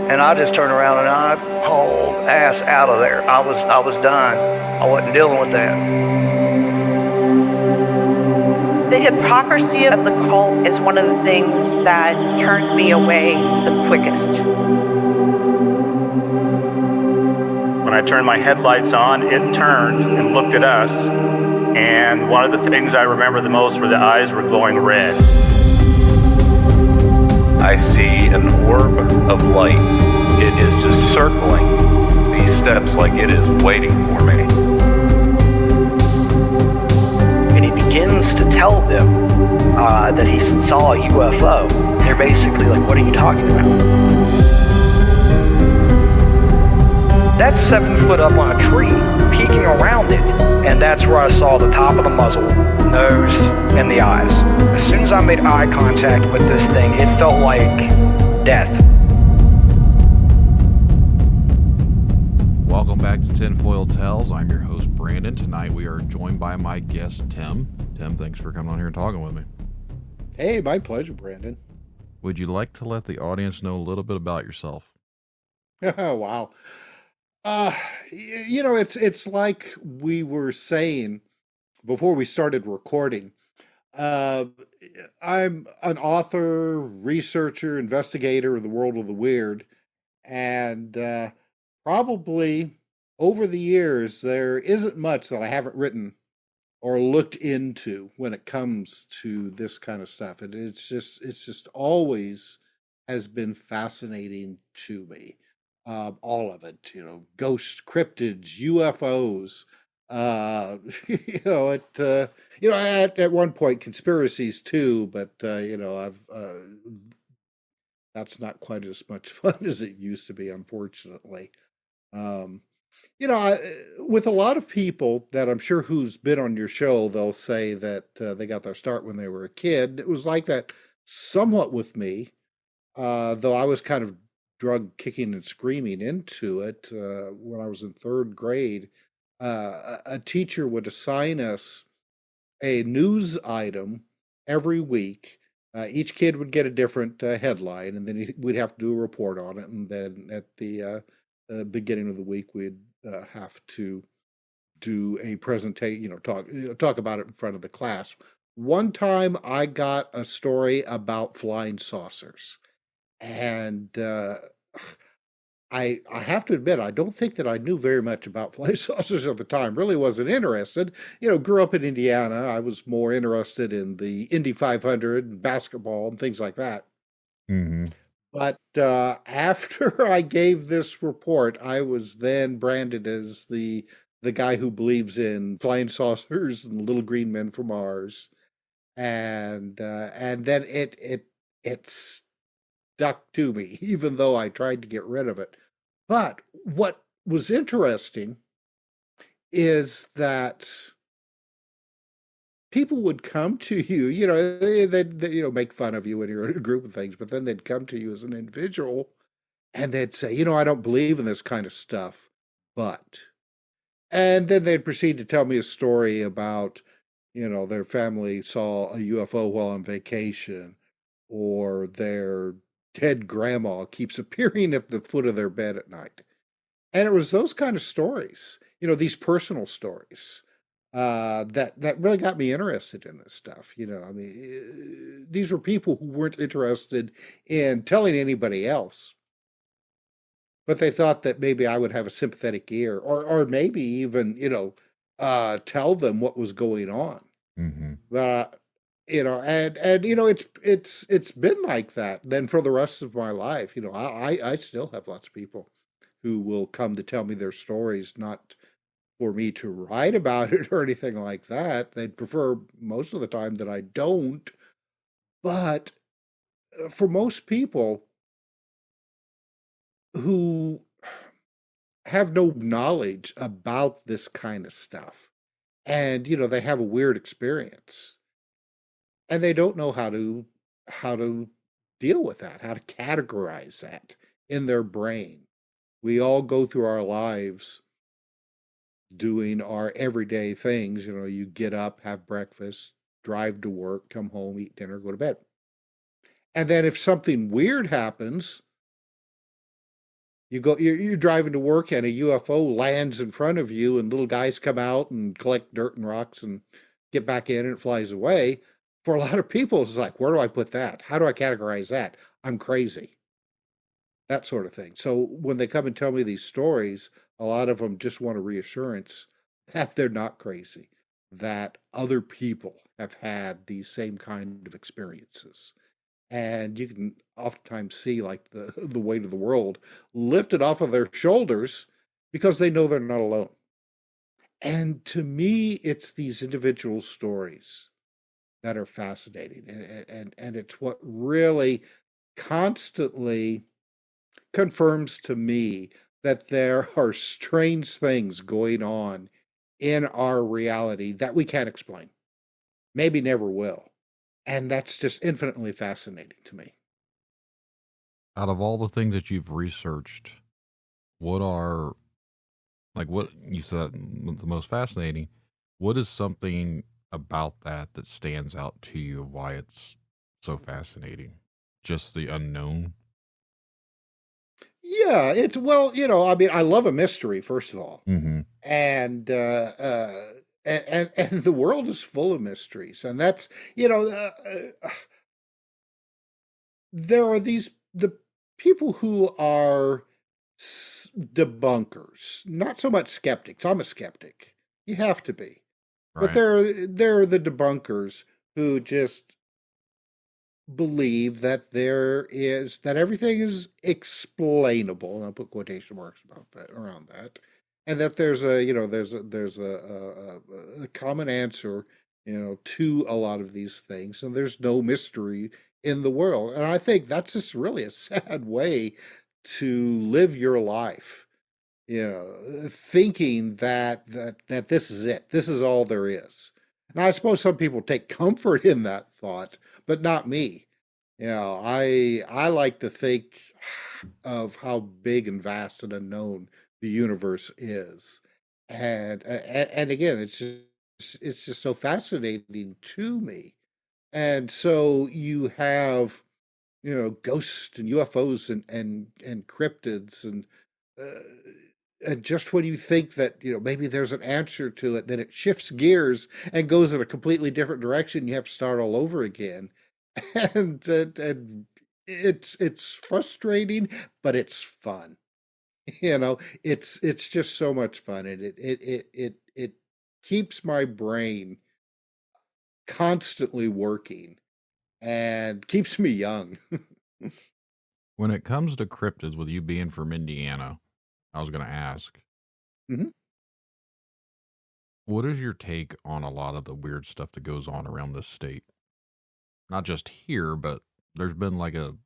And I just turned around and I hauled ass out of there. I was done. I wasn't dealing with that. The hypocrisy of the cult is one of the things that turned me away the quickest. When I turned my headlights on, it turned and looked at us, and one of the things I remember the most were the eyes were glowing red. I see an orb of light. It is just circling these steps like it is waiting for me. And he begins to tell them that he saw a UFO. They're basically like, what are you talking about? That's 7 foot up on a tree, peeking around it, and that's where I saw the top of the muzzle, nose, and the eyes. As soon as I made eye contact with this thing, it felt like death. Welcome back to Tinfoil Tales. I'm your host, Brandon. Tonight we are joined by my guest, Tim. Tim, thanks for coming on here and talking with me. Hey, my pleasure, Brandon. Would you like to let the audience know a little bit about yourself? Oh, wow. It's like we were saying before we started recording. I'm an author, researcher, investigator of the world of the weird, and probably over the years there isn't much that I haven't written or looked into when it comes to this kind of stuff. And it's just always has been fascinating to me. All of it, ghosts, cryptids, UFOs, at one point conspiracies too, but I've that's not quite as much fun as it used to be, unfortunately. With a lot of people that I'm sure who's been on your show, they'll say that they got their start when they were a kid. It was like that somewhat with me, though I was kind of drug kicking and screaming into it. When I was in third grade, a teacher would assign us a news item every week. Each kid would get a different headline, and then we'd have to do a report on it. And then at the beginning of the week, we'd have to do a presentation, talk about it in front of the class. One time I got a story about flying saucers. And I have to admit, I don't think that I knew very much about flying saucers at the time. Really wasn't interested. Grew up in Indiana. I was more interested in the Indy 500 and basketball and things like that. Mm-hmm. But after I gave this report, I was then branded as the guy who believes in flying saucers and little green men from Mars, and then it's stuck to me, even though I tried to get rid of it. But what was interesting is that people would come to you, they'd make fun of you when you're in a group of things, but then they'd come to you as an individual and they'd say, I don't believe in this kind of stuff, but, and then they'd proceed to tell me a story about, their family saw a UFO while on vacation, or their dead grandma keeps appearing at the foot of their bed at night. And it was those kind of stories, these personal stories, that really got me interested in this stuff. These were people who weren't interested in telling anybody else, but they thought that maybe I would have a sympathetic ear, or maybe even, tell them what was going on. Mm-hmm. It's been like that then for the rest of my life. I still have lots of people who will come to tell me their stories, not for me to write about it or anything like that. They'd prefer most of the time that I don't. But for most people who have no knowledge about this kind of stuff, and they have a weird experience, and they don't know how to deal with that, how to categorize that in their brain. We all go through our lives doing our everyday things. You get up, have breakfast, drive to work, come home, eat dinner, go to bed. And then if something weird happens, You're driving to work and a UFO lands in front of you and little guys come out and collect dirt and rocks and get back in and it flies away. For a lot of people, it's like, where do I put that? How do I categorize that? I'm crazy. That sort of thing. So when they come and tell me these stories, a lot of them just want a reassurance that they're not crazy, that other people have had these same kind of experiences. And you can oftentimes see like the weight of the world lifted off of their shoulders because they know they're not alone. And to me, it's these individual stories that are fascinating. And it's what really constantly confirms to me that there are strange things going on in our reality that we can't explain, maybe never will. And that's just infinitely fascinating to me. Out of all the things that you've researched, what are, like what you said, the most fascinating? What is something about that stands out to you of why it's so fascinating? Just the unknown? Yeah, well, I mean, I love a mystery, first of all. Mm-hmm. And the world is full of mysteries. And that's, there are the people who are debunkers, not so much skeptics. I'm a skeptic. You have to be. Right. But there are the debunkers who just believe that that everything is explainable, and I'll put quotation marks around that, and that there's a common answer, to a lot of these things, and there's no mystery in the world. And I think that's just really a sad way to live your life, thinking that this is it, this is all there is. And I suppose some people take comfort in that thought, but not me. I like to think of how big and vast and unknown the universe is, and again, it's just so fascinating to me. And so you have, ghosts and UFOs and cryptids and just when you think that maybe there's an answer to it, then it shifts gears and goes in a completely different direction. You have to start all over again, and it's frustrating, but it's fun. It's just so much fun, and it keeps my brain constantly working and keeps me young. When it comes to cryptids, with you being from Indiana, I was going to ask, Mhm. what is your take on a lot of the weird stuff that goes on around this state? Not just here, but there's been like a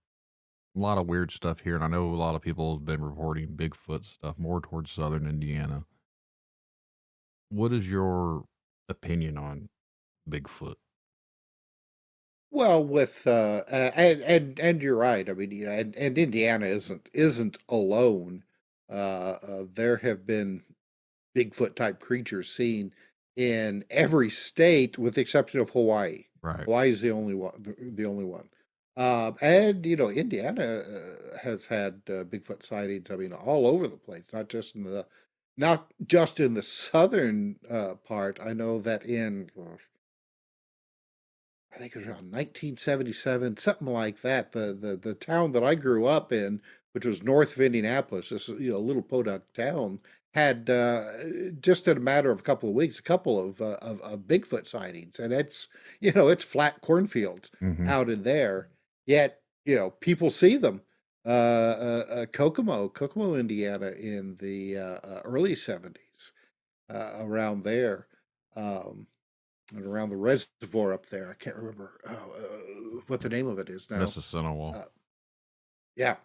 lot of weird stuff here, and I know a lot of people have been reporting Bigfoot stuff more towards southern Indiana. What is your opinion on Bigfoot? Well, with and you're right. I mean, and Indiana isn't alone. There have been Bigfoot type creatures seen in every state, with the exception of Hawaii. Right. Hawaii is the only one. The only one. And Indiana has had Bigfoot sightings. I mean, all over the place, not just in the southern part. I know that I think it was around 1977, something like that. The town that I grew up in, which was north of Indianapolis, this little podunk town, had just in a matter of a couple of weeks, a couple of Bigfoot sightings, and it's flat cornfields Mm-hmm. out in there. Yet people see them. Kokomo, Indiana, in the early 70s, around there. And around the reservoir up there. I can't remember what the name of it is now. Mississinawa. Yeah,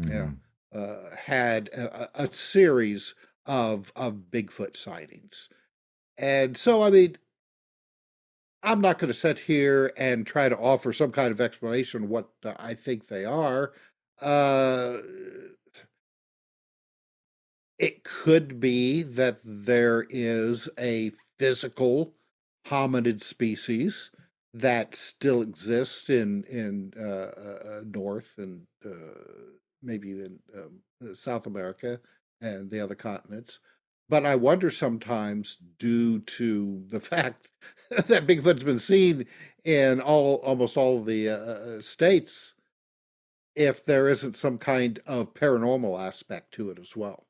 Mm-hmm. yeah. Had a series of Bigfoot sightings. And so, I mean, I'm not going to sit here and try to offer some kind of explanation of what I think they are. It could be that there is a physical hominid species that still exists in North and maybe in South America and the other continents. But I wonder sometimes, due to the fact that Bigfoot's been seen in almost all of the states, if there isn't some kind of paranormal aspect to it as well.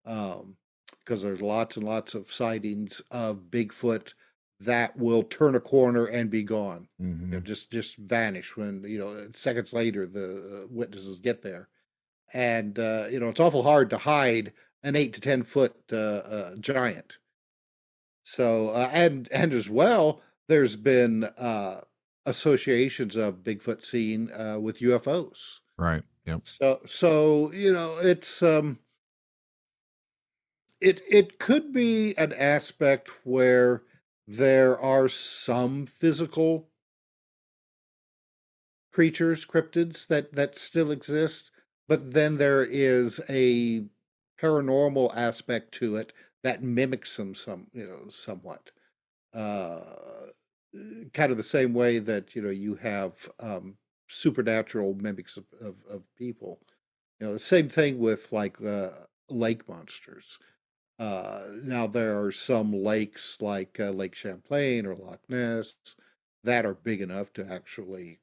Because there's lots and lots of sightings of Bigfoot that will turn a corner and be gone. Just vanish when, seconds later the witnesses get there. And, it's awful hard to hide an 8 to 10 foot giant. So, and as well, there's been associations of Bigfoot seen with UFOs. Right. Yep. So it's it could be an aspect where there are some physical creatures, cryptids that still exist, but then there is a paranormal aspect to it that mimics them somewhat. Kind of the same way that you have supernatural mimics of people. The same thing with like lake monsters. Now there are some lakes like Lake Champlain or Loch Ness that are big enough to actually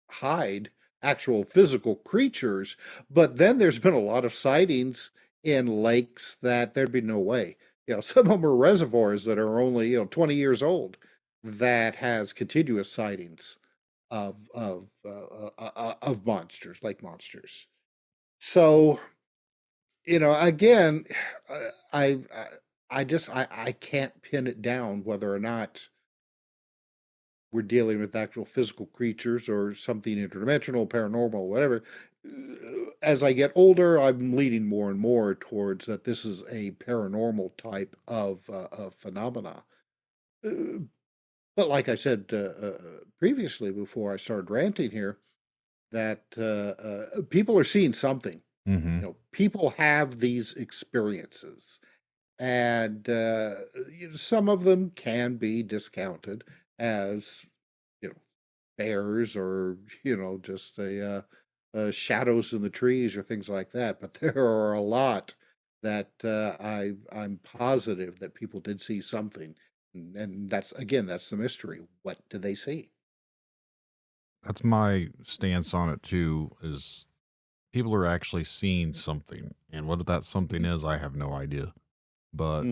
hide actual physical creatures, but then there's been a lot of sightings in lakes that there'd be no way. Some of them are reservoirs that are only 20 years old that has continuous sightings of monsters, lake monsters. So, again, I can't pin it down whether or not we're dealing with actual physical creatures or something interdimensional, paranormal, whatever. As I get older, I'm leaning more and more towards that this is a paranormal type of phenomena. But like I said previously, before I started ranting here, that people are seeing something. People have these experiences, and some of them can be discounted as bears or just shadows in the trees or things like that. But there are a lot that I'm positive that people did see something, and that's the mystery. What did they see? That's my stance on it too, is people are actually seeing something, and what that something is, I have no idea. But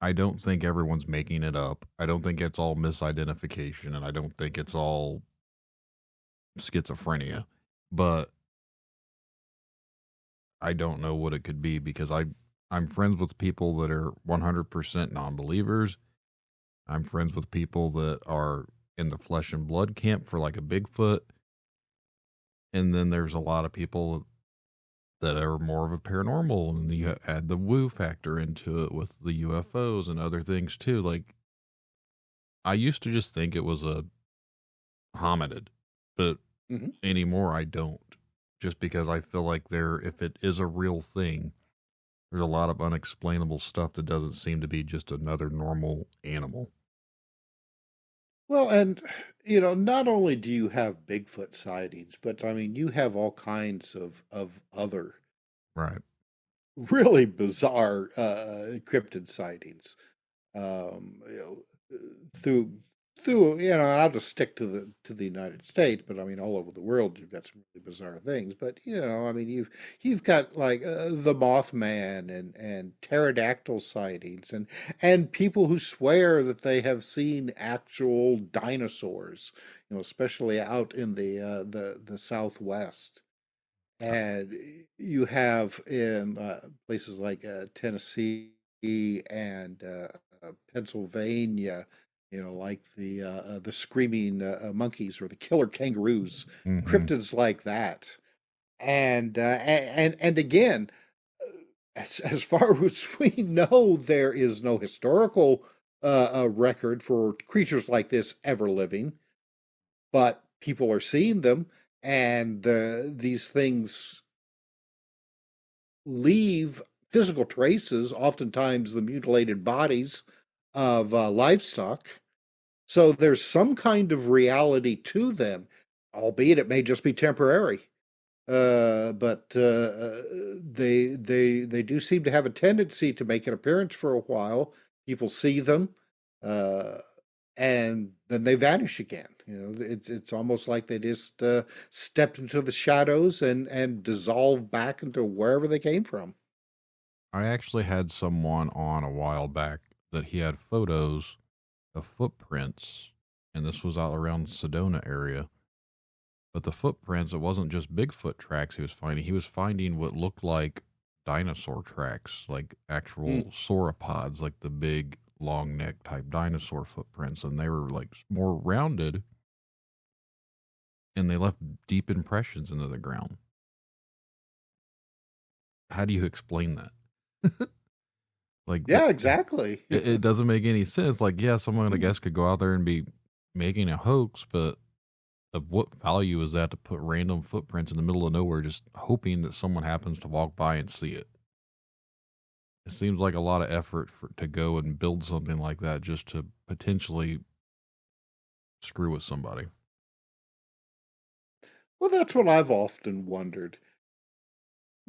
I don't think everyone's making it up. I don't think it's all misidentification, and I don't think it's all schizophrenia. But I don't know what it could be, because I'm friends with people that are 100% non-believers. I'm friends with people that are in the flesh and blood camp for like a Bigfoot. And then there's a lot of people that are more of a paranormal, and you add the woo factor into it with the UFOs and other things too. Like, I used to just think it was a hominid, but anymore I don't. Just because I feel like if it is a real thing, there's a lot of unexplainable stuff that doesn't seem to be just another normal animal. Well, and not only do you have Bigfoot sightings, but you have all kinds of other Right. really bizarre cryptid sightings. Through and I'll just stick to the United States, but all over the world you've got some really bizarre things. But you've got like the Mothman and pterodactyl sightings, and people who swear that they have seen actual dinosaurs, especially out in the Southwest. And you have in places like Tennessee and Pennsylvania, like the screaming monkeys or the killer kangaroos, cryptids like that. And again, as far as we know, there is no historical record for creatures like this ever living, but people are seeing them, and these things leave physical traces, oftentimes the mutilated bodies of livestock. So there's some kind of reality to them. albeit it may just be temporary. But they do seem to have a tendency to make an appearance for a while. People see them, and then they vanish again. It's almost like they just stepped into the shadows and dissolved back into wherever they came from. I actually had someone on a while back that he had photos of footprints, and this was out around Sedona area. But the footprints, it wasn't just Bigfoot tracks he was finding. He was finding what looked like dinosaur tracks, like actual sauropods, like the big long neck type dinosaur footprints. And they were like more rounded, and they left deep impressions into the ground. How do you explain that? Like, Yeah, exactly. it doesn't make any sense. Like, yeah, someone, I guess, could go out there and be making a hoax, but of what value is that to put random footprints in the middle of nowhere, just hoping that someone happens to walk by and see it? It seems like a lot of effort to go and build something like that just to potentially screw with somebody. Well, that's what I've often wondered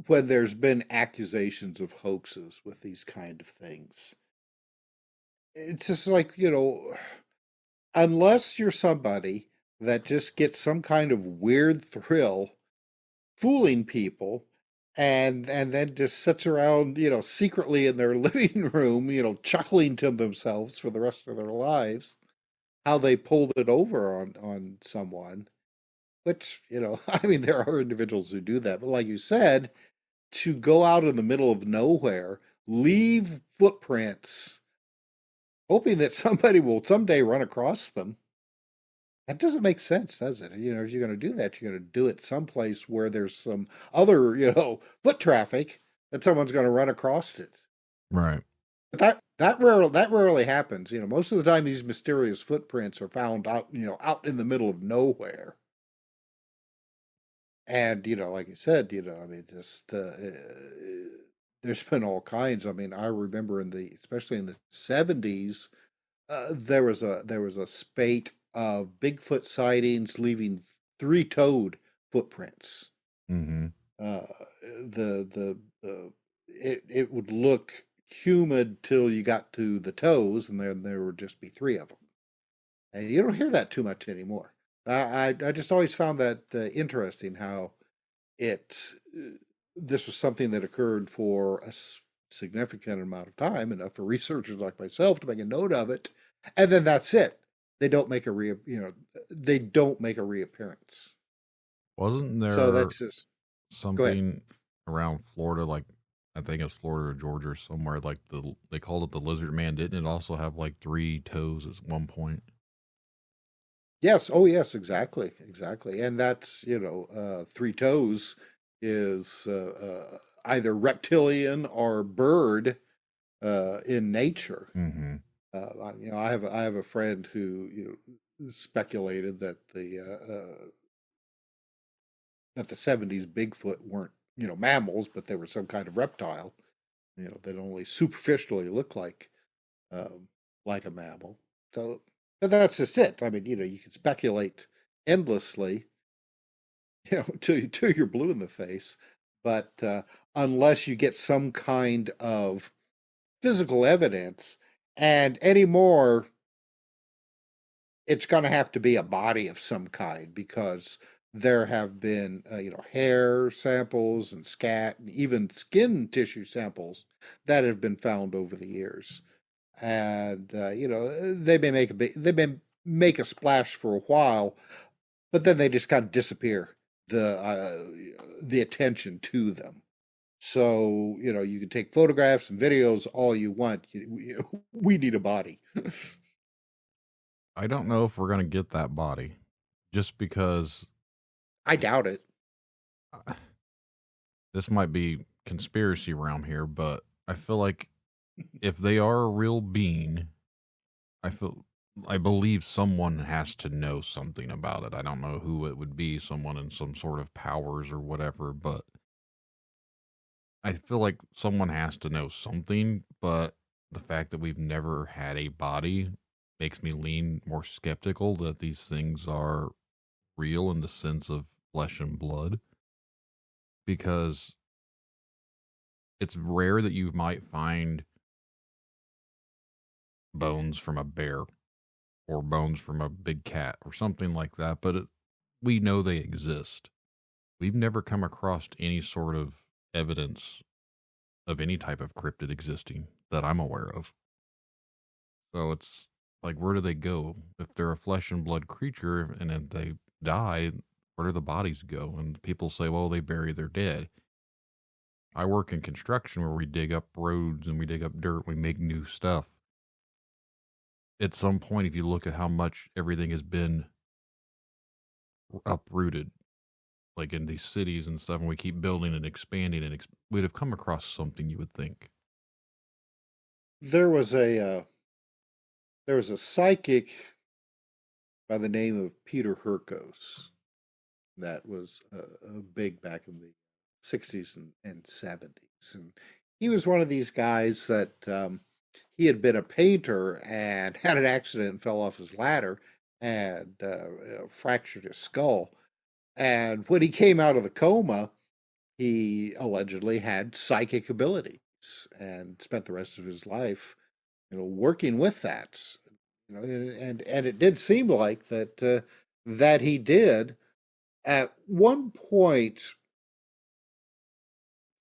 when there's been accusations of hoaxes with these kind of things. It's just like, unless you're somebody that just gets some kind of weird thrill fooling people and then just sits around, secretly in their living room, chuckling to themselves for the rest of their lives, how they pulled it over on someone. Which, I mean, there are individuals who do that. But like you said, to go out in the middle of nowhere, leave footprints, hoping that somebody will someday run across them, that doesn't make sense, does it? If you're going to do that, you're going to do it someplace where there's some other, foot traffic that someone's going to run across it. Right. But that rarely happens. Most of the time these mysterious footprints are found out in the middle of nowhere. And, like you said, I mean, just, there's been all kinds. I mean, I remember especially in the 70s, there was a spate of Bigfoot sightings leaving 3-toed footprints. Mm-hmm. It would look humid till you got to the toes, and then there would just be 3 of them. And you don't hear that too much anymore. I just always found that interesting how this was something that occurred for a significant amount of time, enough for researchers like myself to make a note of it, and then that's it. They don't make a reappearance. Wasn't there So that's just something around Florida, like I think it's Florida or Georgia or somewhere, like they called it the lizard man. Didn't it also have like 3 toes at one point? Yes. Oh, yes. Exactly. And that's 3 toes is either reptilian or bird in nature. Mm-hmm. I have a friend who speculated that the 70s Bigfoot weren't mammals, but they were some kind of reptile. That only superficially looked like a mammal. So. But that's just it. I mean, you can speculate endlessly, till you're blue in the face. But unless you get some kind of physical evidence, and anymore, it's going to have to be a body of some kind, because there have been, hair samples and scat and even skin tissue samples that have been found over the years. And they may make a splash for a while, but then they just kind of disappear. The attention to them. So you can take photographs and videos all you want. We need a body. I don't know if we're gonna get that body, just because I doubt it. This might be conspiracy realm here, but I feel like if they are a real being, I believe someone has to know something about it. I don't know who it would be, someone in some sort of powers or whatever, but I feel like someone has to know something. But the fact that we've never had a body makes me lean more skeptical that these things are real in the sense of flesh and blood, because it's rare that you might find bones from a bear or bones from a big cat or something like that, but we know they exist. We've never come across any sort of evidence of any type of cryptid existing that I'm aware of. So it's like, where do they go? If they're a flesh and blood creature and if they die, where do the bodies go? And people say, well, they bury their dead. I work in construction where we dig up roads and we dig up dirt, we make new stuff. At some point, if you look at how much everything has been uprooted, like in these cities and stuff, and we keep building and expanding, and we'd have come across something, you would think. There was a psychic by the name of Peter Hurkos that was big back in the 60s and 70s. And he was one of these guys that he had been a painter and had an accident and fell off his ladder and fractured his skull. And when he came out of the coma, he allegedly had psychic abilities and spent the rest of his life, working with that. And it did seem like that he did. At one point,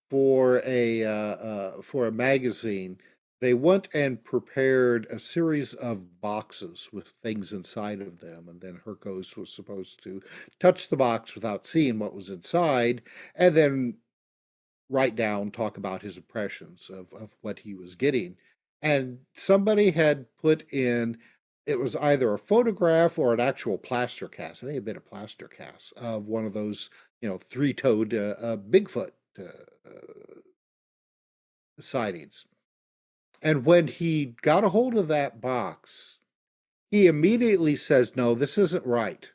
for a magazine, they went and prepared a series of boxes with things inside of them, and then Hurkos was supposed to touch the box without seeing what was inside, and then talk about his impressions of what he was getting. And somebody had put in, it was either a photograph or an actual plaster cast. It may have been a plaster cast of one of those, three-toed Bigfoot sightings. And when he got a hold of that box, he immediately says, no, this isn't right.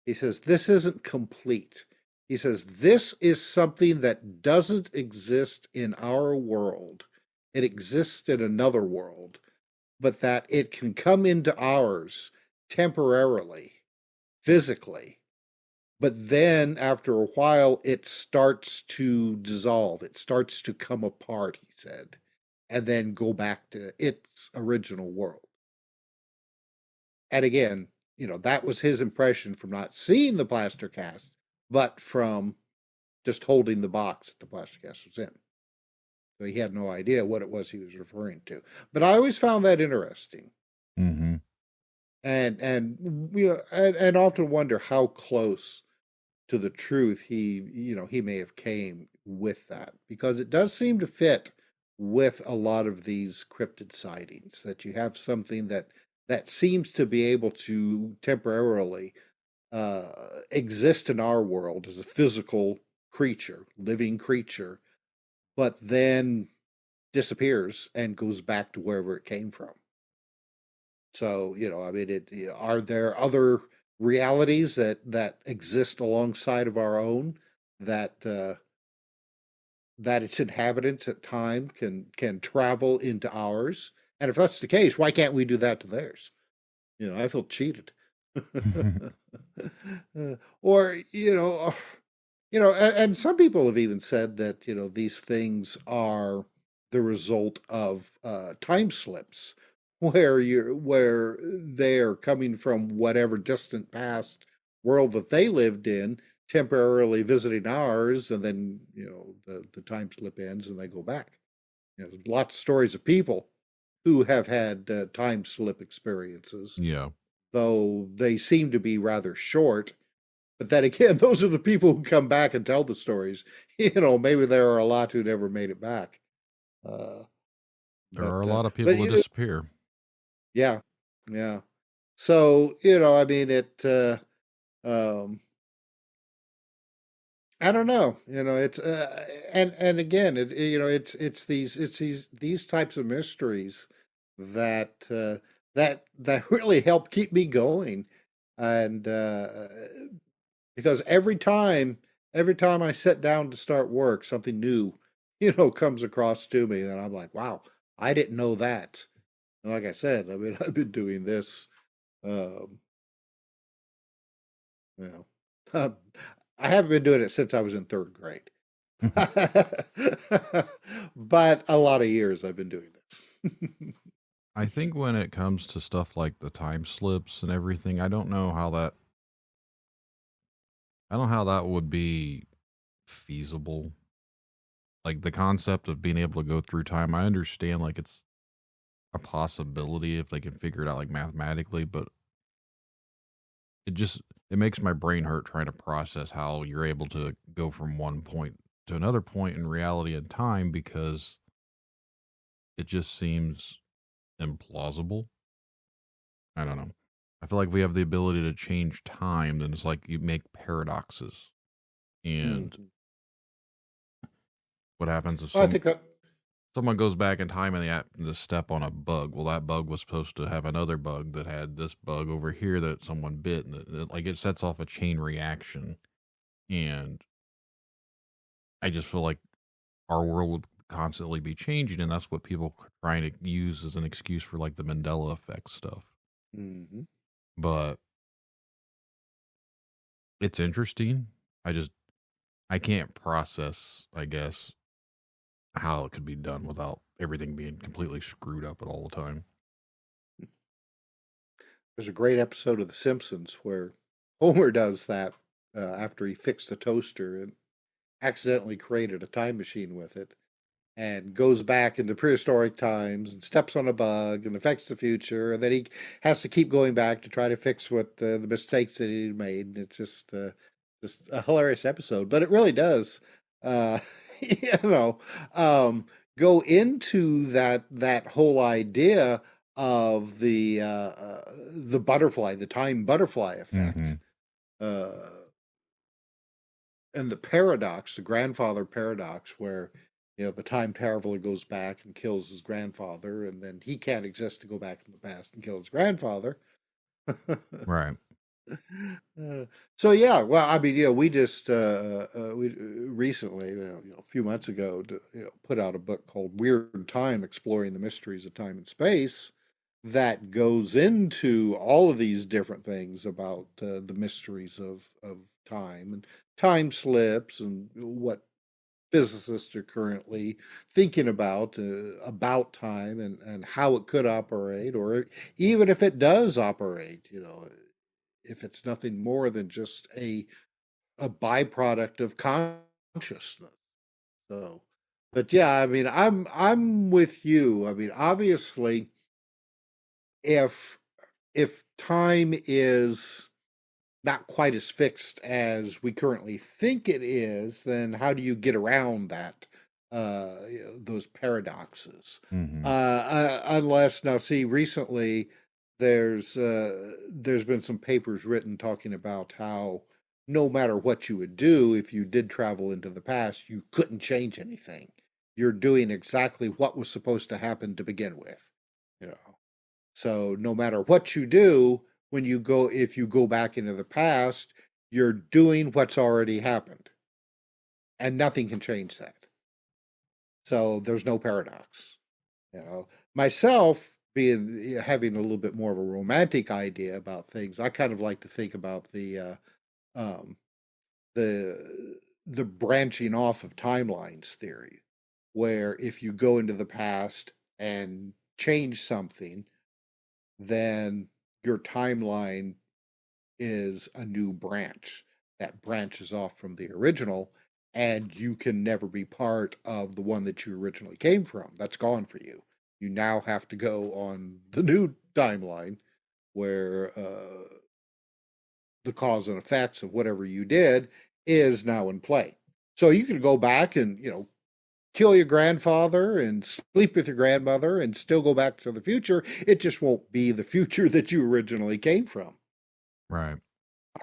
He says, this isn't complete. He says, this is something that doesn't exist in our world. It exists in another world, but that it can come into ours temporarily, physically. But then after a while, it starts to dissolve. It starts to come apart, he said, and then go back to its original world. And again, that was his impression from not seeing the plaster cast, but from just holding the box that the plaster cast was in. So he had no idea what it was he was referring to. But I always found that interesting. Mm-hmm. And often wonder how close to the truth he may have came with that, because it does seem to fit with a lot of these cryptid sightings, that you have something that seems to be able to temporarily exist in our world as a physical creature, living creature, but then disappears and goes back to wherever it came from. So, are there other realities that exist alongside of our own, that its inhabitants at time can travel into ours? And if that's the case, why can't we do that to theirs? I feel cheated. Or, and some people have even said that, these things are the result of time slips, where they're coming from whatever distant past world that they lived in, temporarily visiting ours, and then, the time slip ends and they go back. Lots of stories of people who have had time slip experiences. Yeah. Though they seem to be rather short. But then again, those are the people who come back and tell the stories. Maybe there are a lot who never made it back. There are a lot of people who disappear. Yeah. Yeah. So, it, I don't know, it's, and again, it's these types of mysteries that really help keep me going. And, because every time I sit down to start work, something new, comes across to me, and I'm like, wow, I didn't know that. And like I said, I've been doing this, I haven't been doing it since I was in third grade. But a lot of years I've been doing this. I think when it comes to stuff like the time slips and everything, I don't know how that would be feasible. Like the concept of being able to go through time, I understand like it's a possibility if they can figure it out like mathematically, but it makes my brain hurt trying to process how you're able to go from one point to another point in reality and time, because it just seems implausible. I don't know. I feel like if we have the ability to change time, then it's like you make paradoxes. And what happens if Well, I think that someone goes back in time and they happen to step on a bug? Well, that bug was supposed to have another bug that had this bug over here that someone bit, and it sets off a chain reaction. And I just feel like our world would constantly be changing, and that's what people are trying to use as an excuse for like the Mandela effect stuff. Mhm. But it's interesting. I can't process, I guess, how it could be done without everything being completely screwed up at all the time. There's a great episode of The Simpsons where Homer does that after he fixed a toaster and accidentally created a time machine with it, and goes back into prehistoric times and steps on a bug and affects the future, and then he has to keep going back to try to fix what the mistakes that he made. And it's just a hilarious episode, but it really does, you know, go into that whole idea of the butterfly, the time butterfly effect, uh, and the paradox, the grandfather paradox, where the time traveler goes back and kills his grandfather, and then he can't exist to go back in the past and kill his grandfather. Right. So yeah, well, I mean, we just we recently, a few months ago, put out a book called Weird Time: Exploring the Mysteries of Time and Space, that goes into all of these different things about the mysteries of time and time slips and what physicists are currently thinking about time and how it could operate, or even if it does operate, if it's nothing more than just a byproduct of consciousness. So, but yeah, I mean, I'm with you. I mean, obviously, if time is not quite as fixed as we currently think it is, then how do you get around that? Those paradoxes. Unless, now see, recently there's been some papers written talking about how no matter what you would do, if you did travel into the past, you couldn't change anything. You're doing exactly what was supposed to happen to begin with. So no matter what you do, if you go back into the past, you're doing what's already happened, and nothing can change that. So there's no paradox. Myself having a little bit more of a romantic idea about things, I kind of like to think about the branching off of timelines theory, where if you go into the past and change something, then your timeline is a new branch that branches off from the original, and you can never be part of the one that you originally came from. That's gone for you. You now have to go on the new timeline where the cause and effects of whatever you did is now in play. So you can go back and, kill your grandfather and sleep with your grandmother and still go back to the future. It just won't be the future that you originally came from. Right.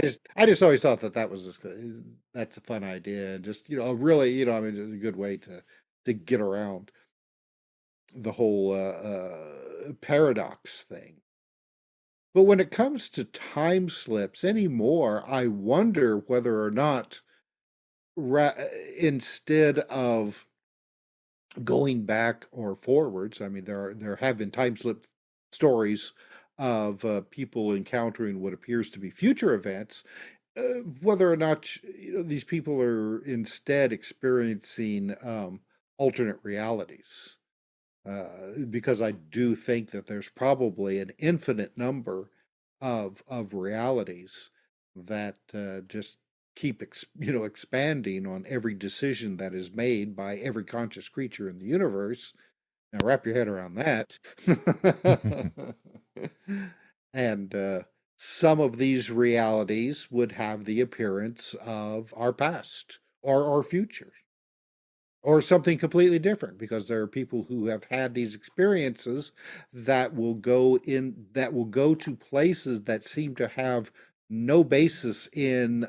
I just always thought that's a fun idea, and just really I mean, it's a good way to get around the whole paradox thing. But when it comes to time slips anymore, I wonder whether or not instead of going back or forwards, I mean, there have been time slip stories of people encountering what appears to be future events, whether or not these people are instead experiencing alternate realities, because I do think that there's probably an infinite number of realities that just keep expanding on every decision that is made by every conscious creature in the universe. Now wrap your head around that. And some of these realities would have the appearance of our past or our future or something completely different, because there are people who have had these experiences that will go to places that seem to have no basis in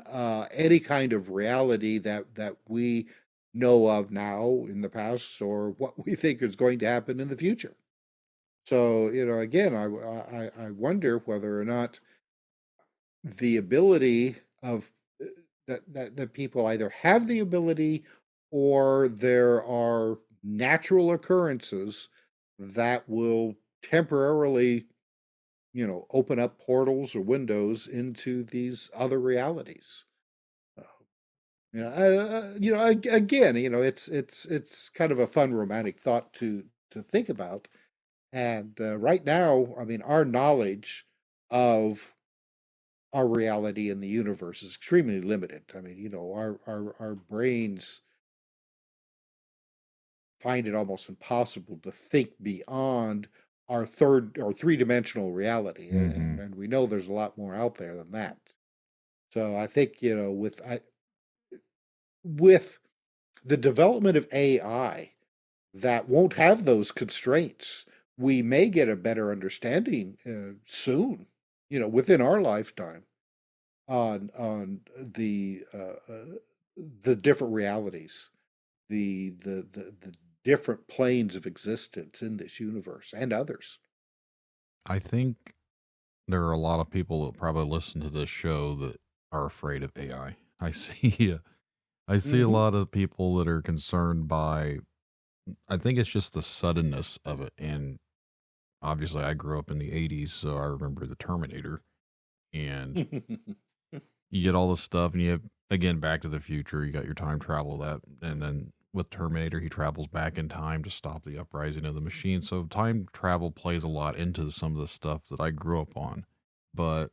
any kind of reality that we know of now in the past, or what we think is going to happen in the future. So, again, I wonder whether or not the ability of that people either have the ability, or there are natural occurrences that will temporarily, open up portals or windows into these other realities. Again, it's kind of a fun romantic thought to think about. And right now, I mean, our knowledge of our reality in the universe is extremely limited. I mean, our brains find it almost impossible to think beyond our third or three-dimensional reality, Mm-hmm. and we know there's a lot more out there than that. So I think with the development of AI that won't have those constraints, we may get a better understanding soon, within our lifetime, on the different realities, the different planes of existence in this universe and others. I think there are a lot of people that probably listen to this show that are afraid of AI. I see I see a Hmm. lot of people that are concerned by, I think it's just the suddenness of it. And obviously I grew up in the 80s, so I remember the Terminator, and you get all this stuff, and you have, again, Back to the Future, you got your time travel, that, and then with Terminator, he travels back in time to stop the uprising of the machine. So time travel plays a lot into some of the stuff that I grew up on. But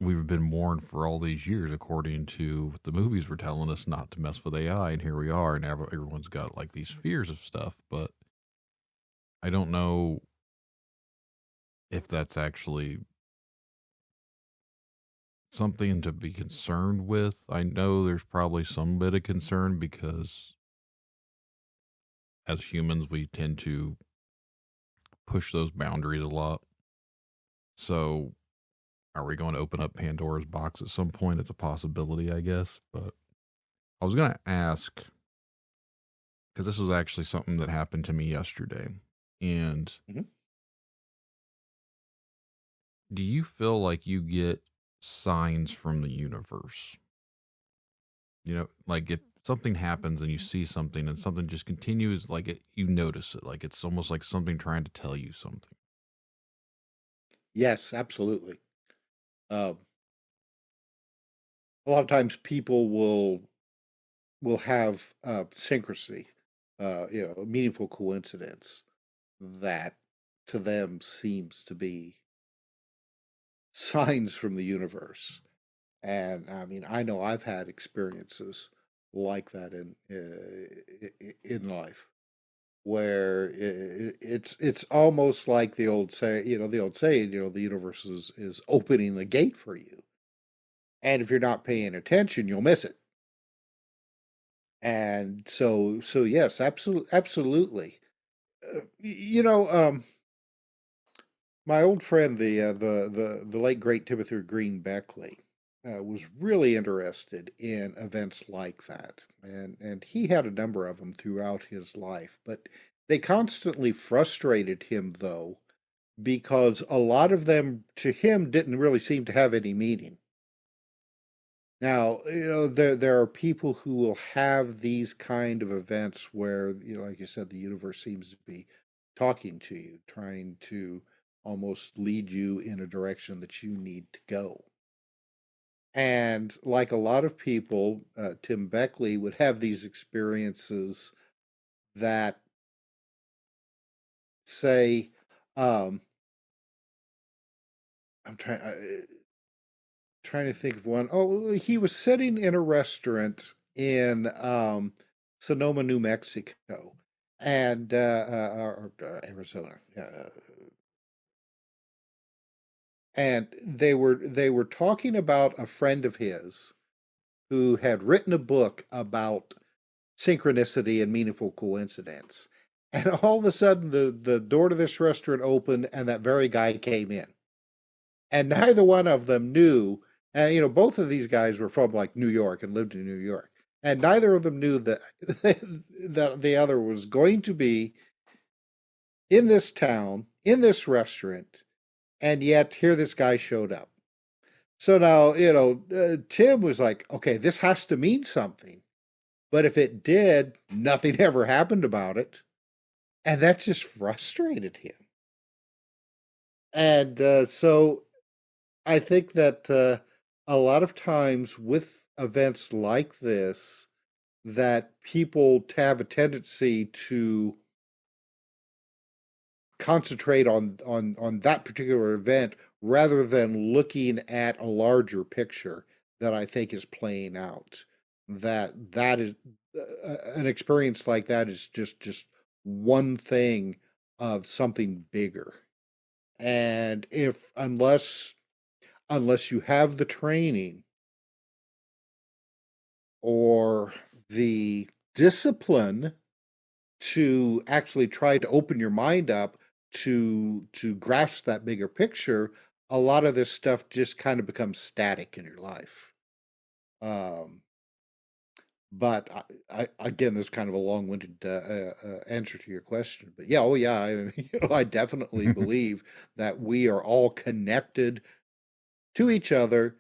we've been warned for all these years, according to what the movies were telling us, not to mess with AI, and here we are, and everyone's got like these fears of stuff. But I don't know if that's actually something to be concerned with. I know there's probably some bit of concern because as humans, we tend to push those boundaries a lot. So, are we going to open up Pandora's box at some point? It's a possibility, I guess. But I was going to ask, because this was actually something that happened to me yesterday. And Mhm. do you feel like you get signs from the universe? Like if something happens and you see something and something just continues, like you notice it, like it's almost like something trying to tell you something. Yes, absolutely. Um, a lot of times people will have syncrasy, a meaningful coincidence that to them seems to be signs from the universe. And I mean, I know I've had experiences like that in life, where it's almost like the old saying, the universe is opening the gate for you, and if you're not paying attention, you'll miss it. And so yes, absolutely. My old friend, the late great Timothy Green Beckley, was really interested in events like that, and he had a number of them throughout his life. But they constantly frustrated him, though, because a lot of them to him didn't really seem to have any meaning. Now, there are people who will have these kind of events where, like you said, the universe seems to be talking to you, trying to almost lead you in a direction that you need to go. And like a lot of people, Tim Beckley would have these experiences that say, I'm trying to think of one. Oh, he was sitting in a restaurant in Sonoma, New Mexico, and or Arizona, and they were talking about a friend of his who had written a book about synchronicity and meaningful coincidence. And all of a sudden, the door to this restaurant opened, and that very guy came in. And neither one of them knew. And both of these guys were from like New York and lived in New York, and neither of them knew that that the other was going to be in this town, in this restaurant, and yet here this guy showed up. So now Tim was like, okay, this has to mean something. But if it did, nothing ever happened about it. And that just frustrated him. And so I think that a lot of times with events like this, that people have a tendency to concentrate on that particular event rather than looking at a larger picture that I think is playing out. That is an experience like that is just one thing of something bigger. And unless you have the training or the discipline to actually try to open your mind up to grasp that bigger picture, a lot of this stuff just kind of becomes static in your life. But again, there's kind of a long-winded answer to your question. But yeah, I definitely believe that we are all connected to each other,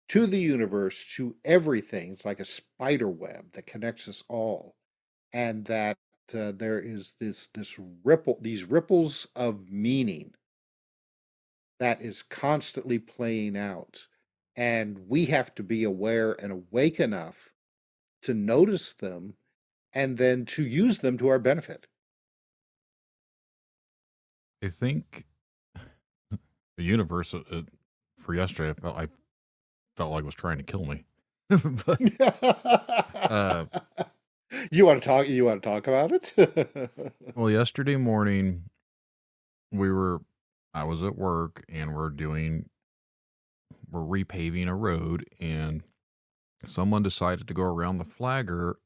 to the universe, to everything. It's like a spider web that connects us all, and that there is these ripples of meaning that is constantly playing out, and we have to be aware and awake enough to notice them and then to use them to our benefit. I think the universe for yesterday, I felt like it was trying to kill me. But, you want to talk about it? well, yesterday morning I was at work and we're repaving a road, and someone decided to go around the flagger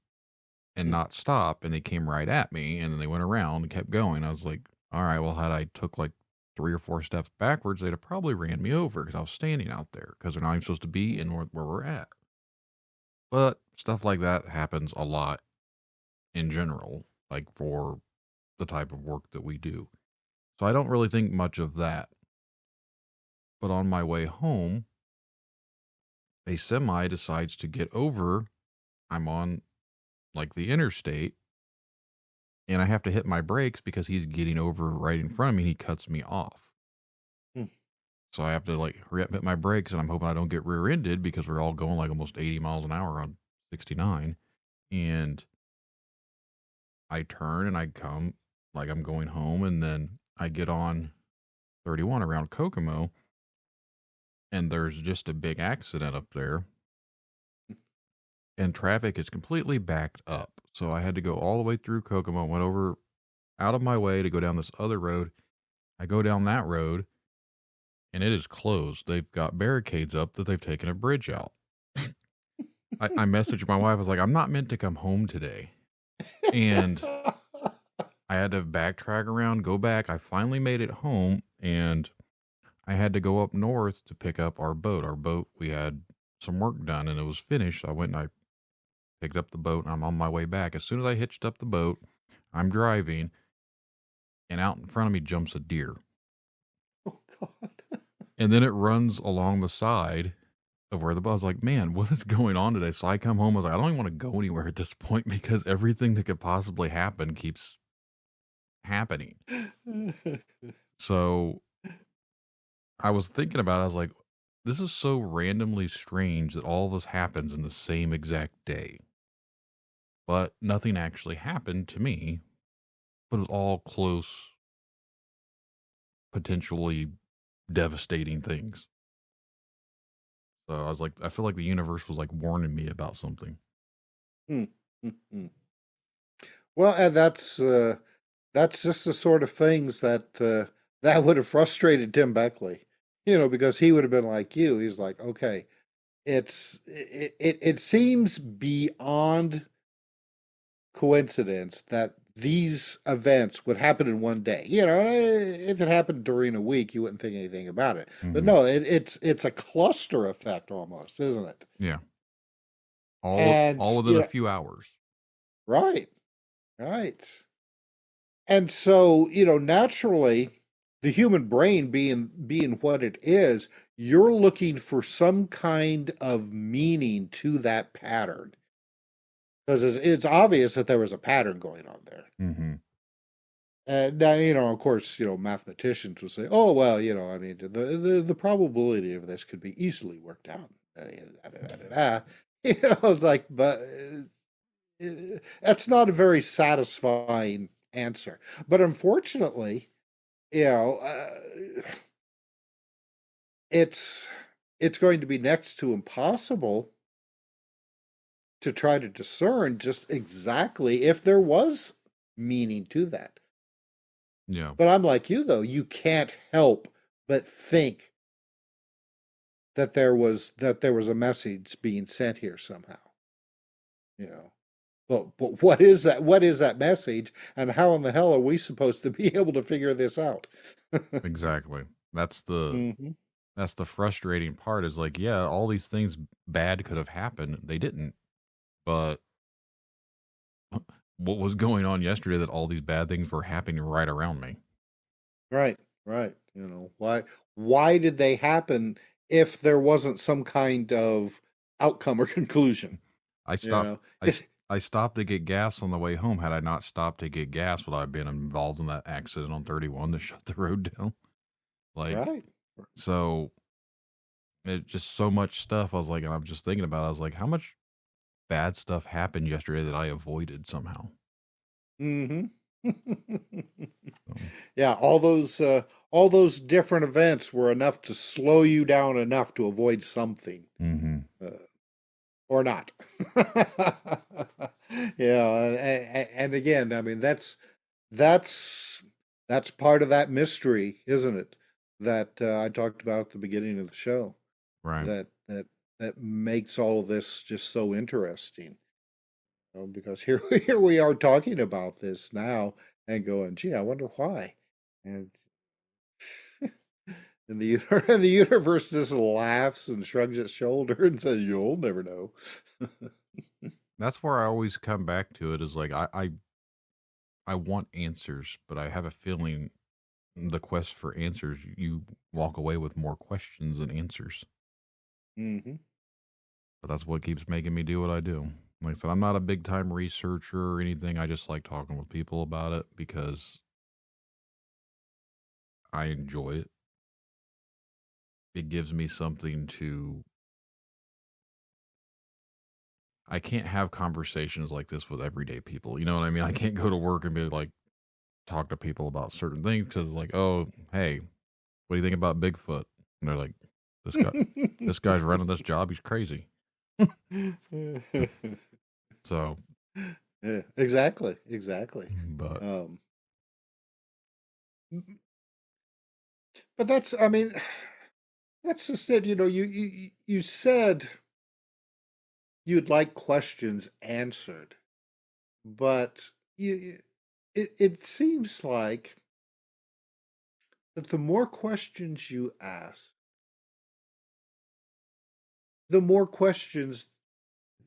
and not stop, and they came right at me, and then they went around and kept going. I was like, all right, well, had I took like 3 or 4 steps backwards, they'd have probably ran me over because I was standing out there, because they're not even supposed to be in where we're at. But stuff like that happens a lot in general, like for the type of work that we do. So I don't really think much of that. But on my way home, a semi decides to get over. I'm on like the interstate, and I have to hit my brakes because he's getting over right in front of me, and he cuts me off. So I have to like hurry up and hit my brakes, and I'm hoping I don't get rear-ended because we're all going like almost 80 miles an hour on 69. And I turn and I come like I'm going home, and then I get on 31 around Kokomo, and there's just a big accident up there, and traffic is completely backed up. So I had to go all the way through Kokomo, went over out of my way to go down this other road. I go down that road, and it is closed. They've got barricades up that they've taken a bridge out. I messaged my wife. I was like, I'm not meant to come home today. And I had to backtrack around, go back. I finally made it home, and I had to go up north to pick up our boat. Our boat, we had some work done, and it was finished. I went and I picked up the boat, and I'm on my way back. As soon as I hitched up the boat, I'm driving, and out in front of me jumps a deer. Oh, God. And then it runs along the side of where the boat. I was like, man, what is going on today? So I come home. I was like, I don't even want to go anywhere at this point because everything that could possibly happen keeps happening. So I was thinking about it. I was like, this is so randomly strange that all of this happens in the same exact day. But nothing actually happened to me, but it was all close, potentially devastating things. So I was like, I feel like the universe was like warning me about something. Hmm. Hmm. Well, and that's just the sort of things that that would have frustrated Tim Beckley, because he would have been like you. He's like, okay, it seems beyond coincidence that these events would happen in one day. If it happened during a week, you wouldn't think anything about it. But Mhm. no, it's a cluster effect almost, isn't it? Yeah. And All within a few hours. right, right. And so, naturally, the human brain being what it is, you're looking for some kind of meaning to that pattern. Because it's obvious that there was a pattern going on there. Mm-hmm. Now, of course, mathematicians will say, "Oh, well, I mean, the probability of this could be easily worked out." It's like, but that's not a very satisfying answer. But unfortunately, it's going to be next to impossible to try to discern just exactly if there was meaning to that. Yeah. But I'm like you, though. You can't help but think that there was a message being sent here somehow. But what is that? What is that message? And how in the hell are we supposed to be able to figure this out? Exactly. That's the Mm-hmm. that's the frustrating part is like, yeah, all these things bad could have happened. They didn't. But what was going on yesterday that all these bad things were happening right around me? Right. Why did they happen if there wasn't some kind of outcome or conclusion? I stopped. I stopped to get gas on the way home. Had I not stopped to get gas, would I have been involved in that accident on 31 that shut the road down? Right. So it just so much stuff. I was like, and I'm just thinking about it, I was like, how much bad stuff happened yesterday that I avoided somehow? Mm-hmm. Yeah, all those different events were enough to slow you down enough to avoid something. Mm-hmm. Or not. And again, I mean that's part of that mystery, isn't it? That I talked about at the beginning of the show. Right. That makes all of this just so interesting. Because here we are talking about this now and going, gee, I wonder why. And and the universe just laughs and shrugs its shoulder and says, "You'll never know." That's where I always come back to it. Is like I want answers, but I have a feeling the quest for answers, you walk away with more questions than answers. Mm-hmm. But that's what keeps making me do what I do. Like I said, I'm not a big time researcher or anything. I just like talking with people about it because I enjoy it. It gives me something to. I can't have conversations like this with everyday people. You know what I mean? I can't go to work and be like, talk to people about certain things because, like, oh, hey, what do you think about Bigfoot? And they're like, this guy's running this job. He's crazy. So, yeah, exactly. but But that's, I mean, that's just it. You said you'd like questions answered, but it seems like that the more questions you ask, the more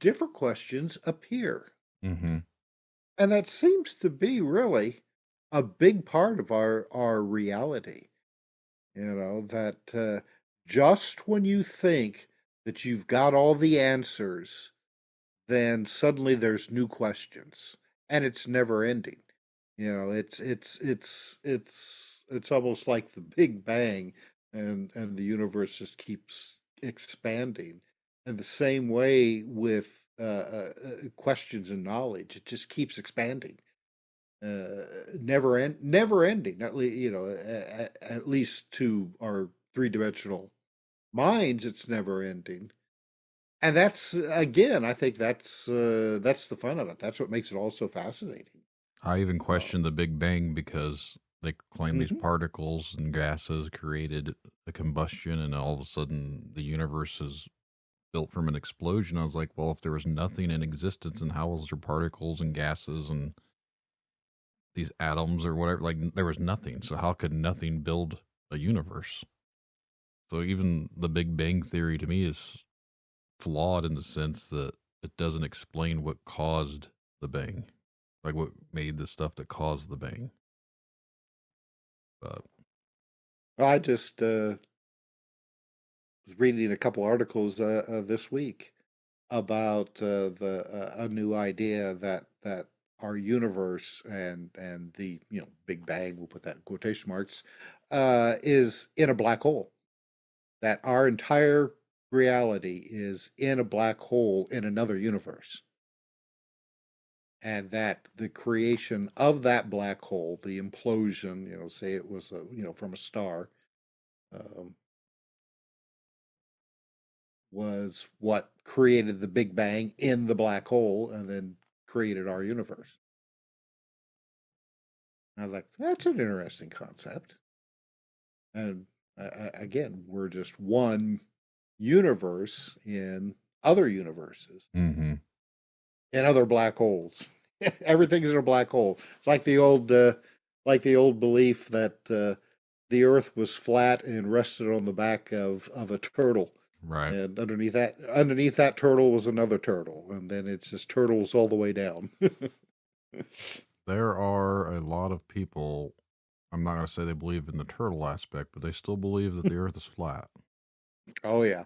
different questions appear. mm-hmm. And that seems to be really a big part of our reality. That just when you think that you've got all the answers, then suddenly there's new questions, and it's never ending. It's almost like the Big Bang, and the universe just keeps expanding. And the same way with questions and knowledge, it just keeps expanding. Never ending. At least to our three-dimensional minds, it's never ending. And that's, again, I think that's the fun of it. That's what makes it all so fascinating. I even question the Big Bang because they claim these Mhm. particles and gases created a combustion, and all of a sudden the universe is built from an explosion. I was like, well, if there was nothing in existence, and how was there particles and gases and these atoms or whatever? Like, there was nothing. So how could nothing build a universe? So even the Big Bang theory to me is flawed in the sense that it doesn't explain what caused the bang, like what made the stuff that caused the bang. But I just was reading a couple articles this week about a new idea that our universe and the Big Bang, we'll put that in quotation marks, is in a black hole. That our entire reality is in a black hole in another universe. And that the creation of that black hole, the implosion, say it was from a star, was what created the Big Bang in the black hole and then created our universe. I was like, that's an interesting concept. And again, we're just one universe in other universes, mm-hmm. in other black holes. Everything's in a black hole. It's like the old belief that the Earth was flat and rested on the back of a turtle. Right. And underneath that turtle was another turtle, and then it's just turtles all the way down. There are a lot of people, I'm not going to say they believe in the turtle aspect, but they still believe that the Earth is flat. Oh, yeah.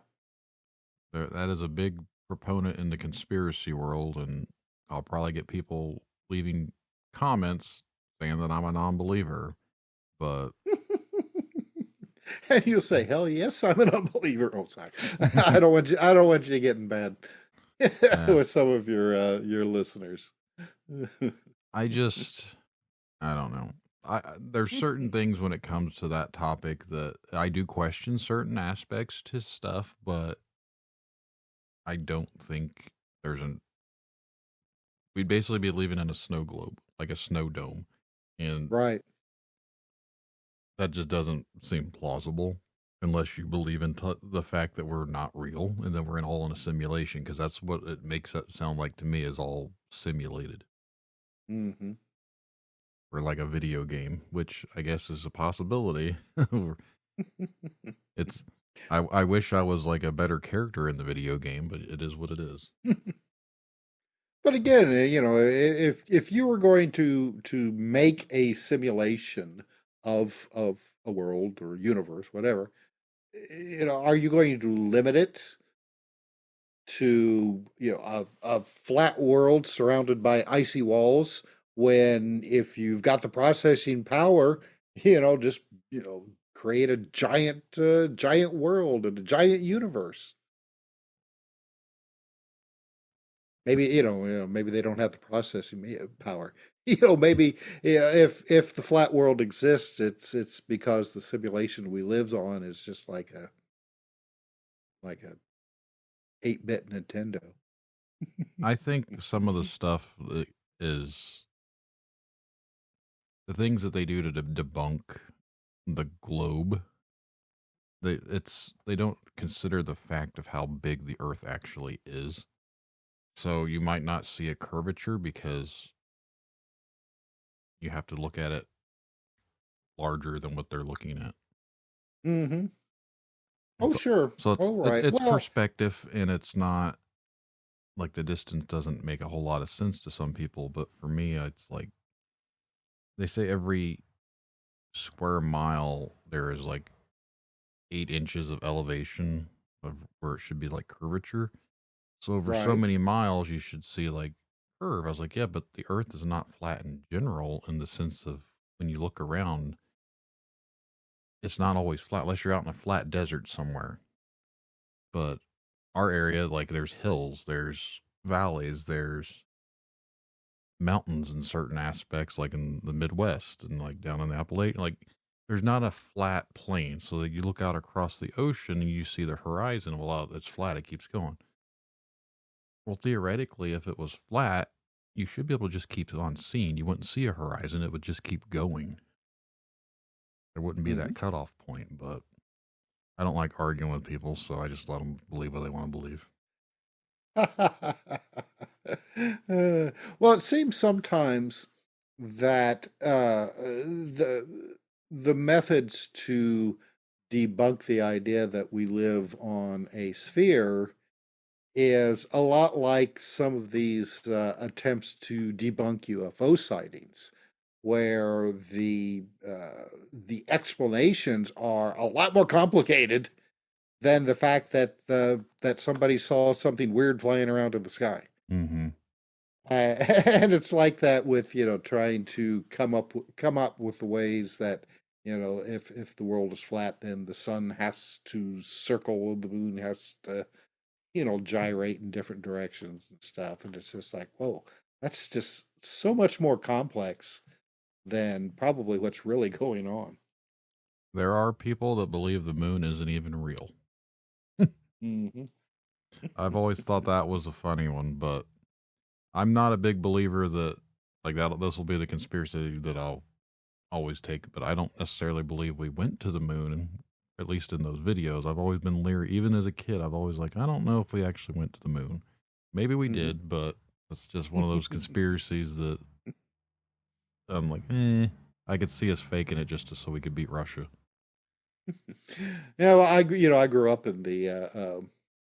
That is a big proponent in the conspiracy world, and I'll probably get people leaving comments saying that I'm a non-believer, but... And you'll say, "Hell yes, I'm an unbeliever." Oh, sorry, I don't want you to get in bad with some of your listeners. I don't know. There's certain things when it comes to that topic that I do question certain aspects to stuff, but I don't think we'd basically be living in a snow globe, like a snow dome, and right. That just doesn't seem plausible unless you believe in the fact that we're not real and that we're all in a simulation, because that's what it makes it sound like to me, is all simulated. Mm-hmm. Or like a video game, which I guess is a possibility. I wish I was like a better character in the video game, but it is what it is. But again, if you were going to make a simulation of a world or universe, whatever, are you going to limit it to a flat world surrounded by icy walls, when if you've got the processing power, just create a giant world and a giant universe? Maybe maybe they don't have the processing power. Maybe if the flat world exists, it's because the simulation we live on is just like a 8-bit Nintendo. I think some of the stuff is the things that they do to debunk the globe. They don't consider the fact of how big the Earth actually is. So you might not see a curvature because you have to look at it larger than what they're looking at. Mm-hmm. Oh, sure. So right. It's perspective, and it's not like the distance doesn't make a whole lot of sense to some people, but for me, it's like they say every square mile there is like 8 inches of elevation of where it should be like curvature. So over so many miles, you should see like curve. I was like, yeah, but the Earth is not flat in general, in the sense of when you look around, it's not always flat unless you're out in a flat desert somewhere. but our area, like there's hills, there's valleys, there's mountains in certain aspects, like in the Midwest and like down in the Appalachian. Like there's not a flat plain, so that you look out across the ocean and you see the horizon. Well, it's flat; it keeps going. Well, theoretically, if it was flat, you should be able to just keep on seeing. You wouldn't see a horizon; it would just keep going. There wouldn't be that cutoff point. But I don't like arguing with people, so I just let them believe what they want to believe. Well, it seems sometimes that the methods to debunk the idea that we live on a sphere is a lot like some of these attempts to debunk UFO sightings, where the explanations are a lot more complicated than the fact that that somebody saw something weird flying around in the sky. Mm-hmm. And it's like that with trying to come up with the ways that if the world is flat, then the sun has to circle, the moon has to gyrate in different directions and stuff. And it's just like, whoa, that's just so much more complex than probably what's really going on. There are people that believe the moon isn't even real. Mm-hmm. I've always thought that was a funny one, but I'm not a big believer that this will be the conspiracy that I'll always take, but I don't necessarily believe we went to the moon, at least in those videos. I've always been leery. Even as a kid, I've always I don't know if we actually went to the moon. Maybe we did, but it's just one of those conspiracies that I'm like, I could see us faking it just so we could beat Russia. Yeah, well, I grew up in the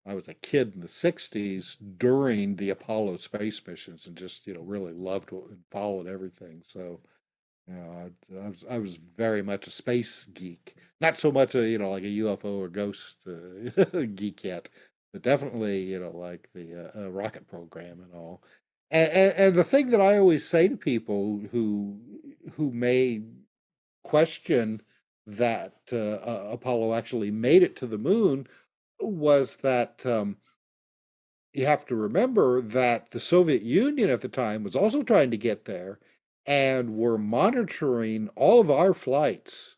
I was a kid in the 60s during the Apollo space missions, and just really loved and followed everything. So I was very much a space geek, not so much like a UFO or ghost geek yet, but definitely like the rocket program and all. And the thing that I always say to people who may question that Apollo actually made it to the moon was that you have to remember that the Soviet Union at the time was also trying to get there and were monitoring all of our flights,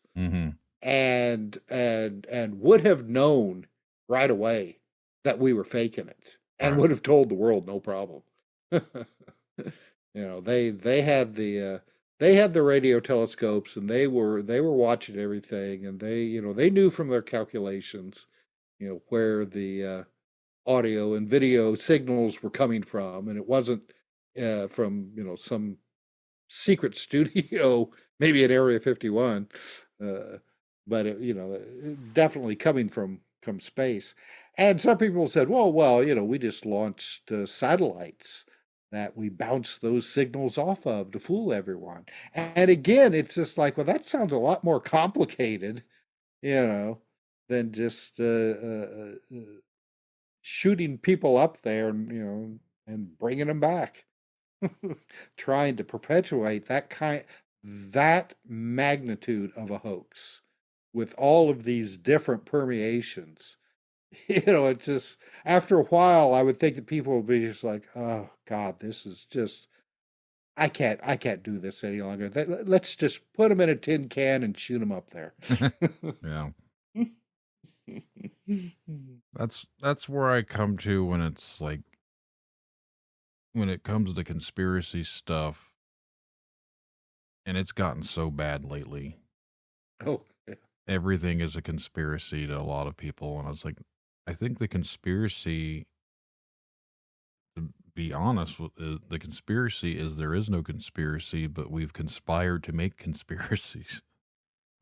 and would have known right away that we were faking it, and would have told the world no problem. They had the radio telescopes, and they were watching everything, and they knew from their calculations where the audio and video signals were coming from, and it wasn't from some secret studio, maybe at Area 51, but it definitely coming from space. And some people said, well, we just launched satellites that we bounce those signals off of to fool everyone. And again, it's just like, well, that sounds a lot more complicated, than just shooting people up there and and bringing them back. Trying to perpetuate that magnitude of a hoax with all of these different permeations. It's just, after a while, I would think that people would be just like, oh God, this is just, I can't do this any longer. Let's just put them in a tin can and shoot them up there. Yeah. That's where I come to when it's like, when it comes to conspiracy stuff, and it's gotten so bad lately. Oh, yeah. Everything is a conspiracy to a lot of people. And I was like, I think the conspiracy, to be honest, the conspiracy is there is no conspiracy, but we've conspired to make conspiracies.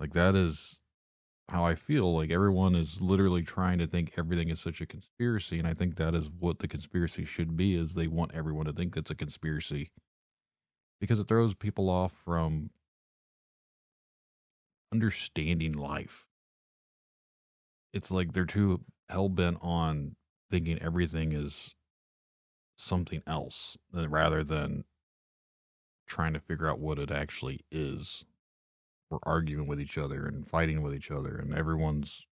Like, that is how I feel. Like, everyone is literally trying to think everything is such a conspiracy. And I think that is what the conspiracy should be, is they want everyone to think it's a conspiracy, because it throws people off from understanding life. It's like they're too hell-bent on thinking everything is something else rather than trying to figure out what it actually is. We're arguing with each other and fighting with each other, and everyone's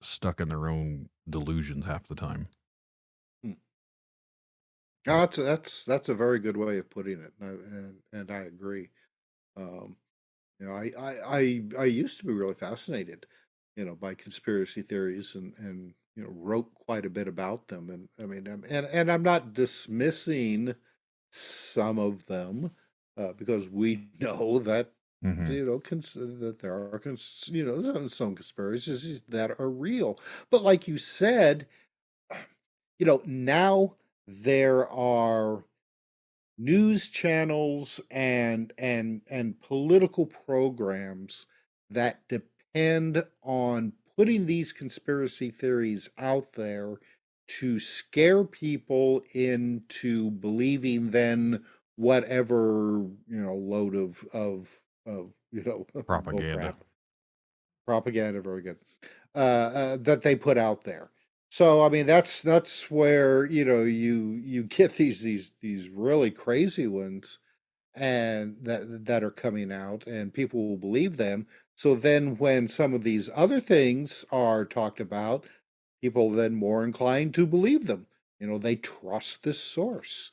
stuck in their own delusions half the time. Hmm. No, that's a very good way of putting it, and I agree. Um, I used to be really fascinated, by conspiracy theories, and wrote quite a bit about them. And I mean, and I'm not dismissing some of them, because we know that Mm-hmm. that there are some conspiracies that are real. But like you said, now there are news channels and political programs that depend on putting these conspiracy theories out there to scare people into believing then whatever load of Propaganda. bullcrap propaganda, very good, that they put out there. So I mean, that's where you get these really crazy ones, and that are coming out, and people will believe them. So then, when some of these other things are talked about, people then more inclined to believe them. They trust this source.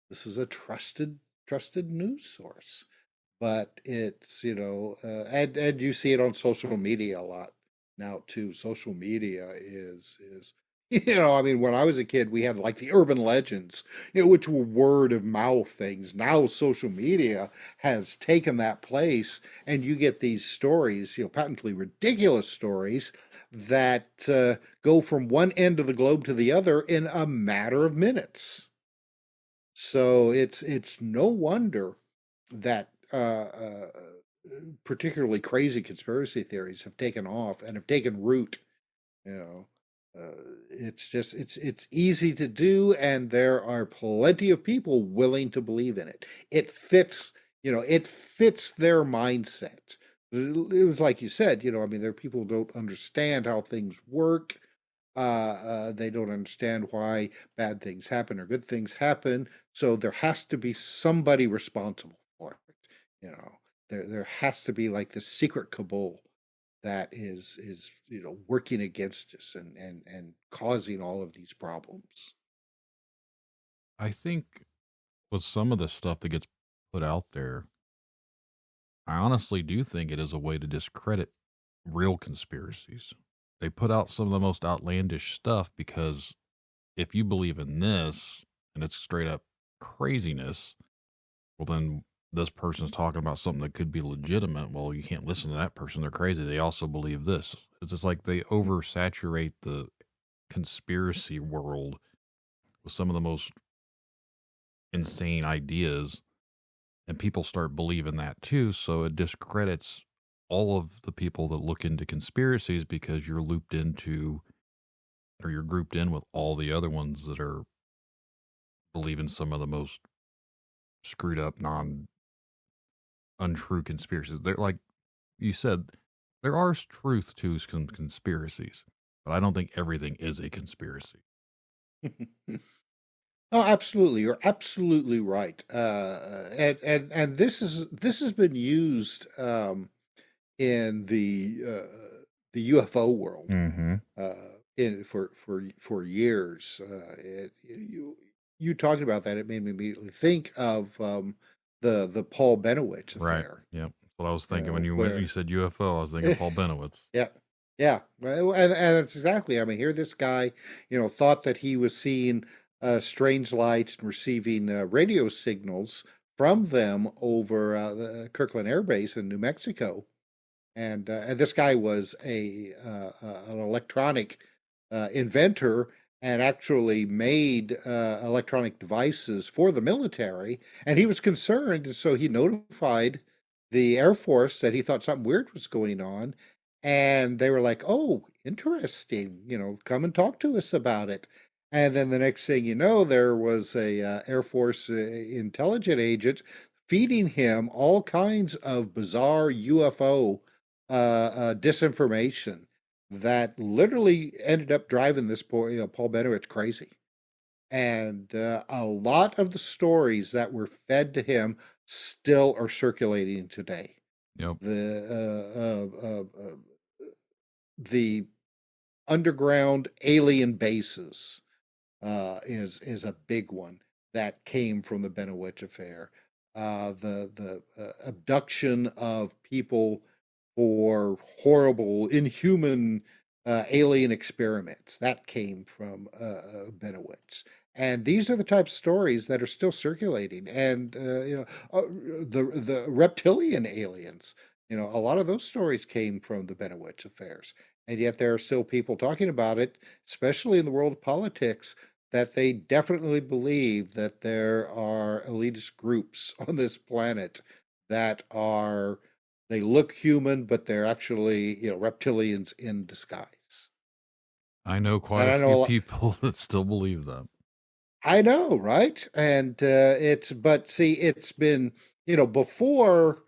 This is a trusted news source. But it's and you see it on social media a lot now too. Social media is I mean, when I was a kid, we had like the urban legends, which were word of mouth things. Now social media has taken that place, and you get these stories, patently ridiculous stories that go from one end of the globe to the other in a matter of minutes. So it's no wonder that particularly crazy conspiracy theories have taken off and have taken root. You know, it's easy to do, and there are plenty of people willing to believe in it. It fits their mindset. It was like you said, I mean, there are people who don't understand how things work. They don't understand why bad things happen or good things happen. So there has to be somebody responsible for it. There has to be like this secret cabal that is working against us and causing all of these problems. I think with some of the stuff that gets put out there, I honestly do think it is a way to discredit real conspiracies. They put out some of the most outlandish stuff because if you believe in this and it's straight up craziness, well, then this person's talking about something that could be legitimate. Well, you can't listen to that person. They're crazy. They also believe this. It's just like they oversaturate the conspiracy world with some of the most insane ideas, and people start believing that too. So it discredits all of the people that look into conspiracies because you're looped into or you're grouped in with all the other ones that are believing some of the most screwed up, untrue conspiracies. They're like you said, there are truth to some conspiracies, but I don't think everything is a conspiracy. No, absolutely. You're absolutely right. And this has been used in the UFO world Mm-hmm. in for years. You talking about that, it made me immediately think of the Paul Benowitz Right. affair. Yep. That's what I was thinking when Where you said UFO. I was thinking Paul Benowitz. yeah, yeah, well, and it's exactly. I mean, here this guy, thought that he was seeing strange lights and receiving radio signals from them over the Kirkland Air Base in New Mexico, and this guy was an electronic inventor and actually made electronic devices for the military, and he was concerned, and so he notified the Air Force that he thought something weird was going on, and they were like, "Oh, interesting, come and talk to us about it." And then the next thing you know, there was a Air Force intelligence agent feeding him all kinds of bizarre UFO disinformation that literally ended up driving this poor, Paul Benowitz crazy. And a lot of the stories that were fed to him still are circulating today. Yep. The underground alien bases is a big one that came from the Benowitz affair. The abduction of people for horrible, inhuman alien experiments that came from Benowitz. And these are the types of stories that are still circulating. And the reptilian aliens, a lot of those stories came from the Benowitz affairs. And yet there are still people talking about it, especially in the world of politics, that they definitely believe that there are elitist groups on this planet that are, they look human, but they're actually, reptilians in disguise. I know quite And I a know a few lot, people that still believe that. I know, right? And but see, it's been, before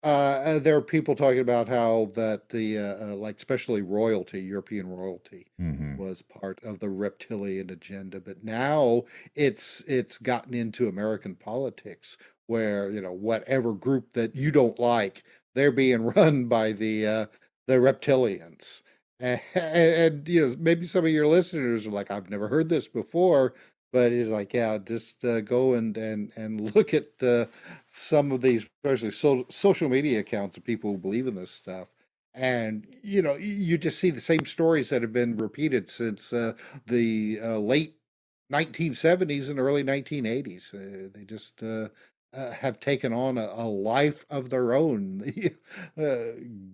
there are people talking about how that the like especially royalty, European royalty, Hmm. was part of the reptilian agenda, but now it's gotten into American politics where whatever group that you don't like, they're being run by the reptilians. And maybe some of your listeners are like, I've never heard this before, but it's like, yeah, just go and look at some of these, especially social media accounts of people who believe in this stuff. And, you just see the same stories that have been repeated since the late 1970s and early 1980s. They just have taken on a life of their own.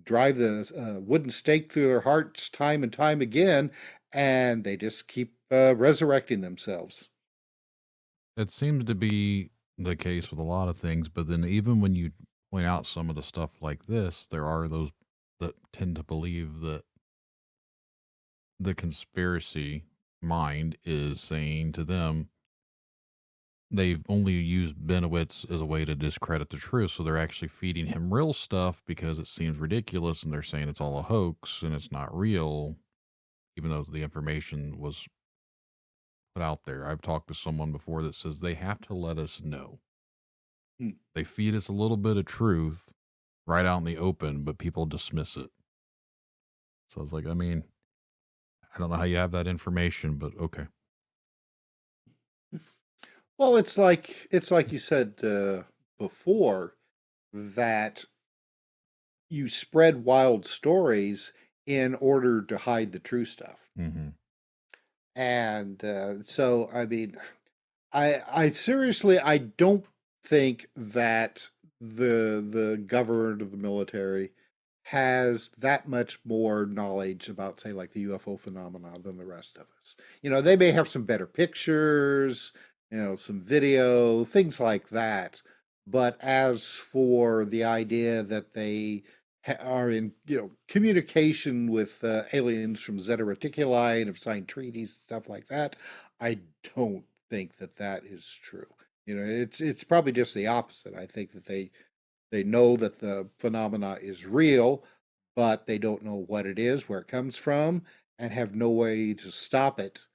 Drive the wooden stake through their hearts time and time again, and they just keep resurrecting themselves. It seems to be the case with a lot of things, but then even when you point out some of the stuff like this, there are those that tend to believe that the conspiracy mind is saying to them they've only used Benowitz as a way to discredit the truth. So they're actually feeding him real stuff because it seems ridiculous and they're saying it's all a hoax and it's not real, even though the information was put out there. I've talked to someone before that says they have to let us know. Hmm. They feed us a little bit of truth right out in the open, but people dismiss it. So I was like, I mean, I don't know how you have that information, but okay. Well, it's like you said before, that you spread wild stories in order to hide the true stuff. Mm-hmm. And so, I mean, I seriously, I don't think that the government of the military has that much more knowledge about, say, like the UFO phenomena than the rest of us. They may have some better pictures, some video, things like that. But as for the idea that they are in, communication with aliens from Zeta Reticuli and have signed treaties and stuff like that, I don't think that that is true. It's probably just the opposite. I think that they know that the phenomena is real, but they don't know what it is, where it comes from, and have no way to stop it.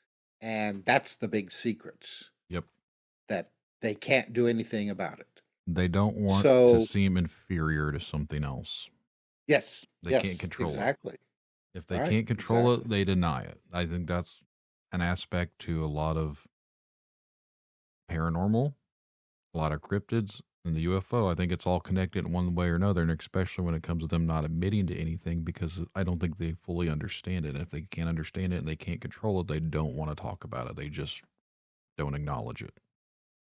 And that's the big secret. Yep. That they can't do anything about it. They don't want So, to seem inferior to something else. yes, They yes, can't control it. exactly. If they Right, can't control exactly. it, they deny it. I think that's an aspect to a lot of paranormal, a lot of cryptids, and the UFO. I think it's all connected in one way or another, and especially when it comes to them not admitting to anything, because I don't think they fully understand it. And if they can't understand it and they can't control it, they don't want to talk about it. They just don't acknowledge it.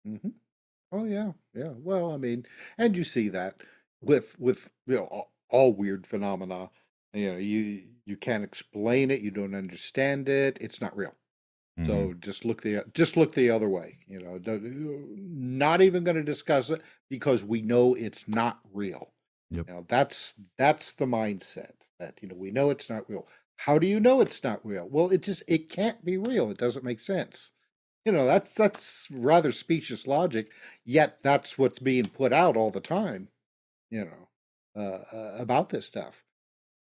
Hmm. Oh yeah, yeah. Well, I mean, and you see that with all weird phenomena. You can't explain it. You don't understand it. It's not real. Mhm. So just look the other way. Not even going to discuss it because we know it's not real. Yep. That's the mindset that we know it's not real. How do you know it's not real? Well, it can't be real. It doesn't make sense. That's rather specious logic. Yet that's what's being put out all the time. About this stuff.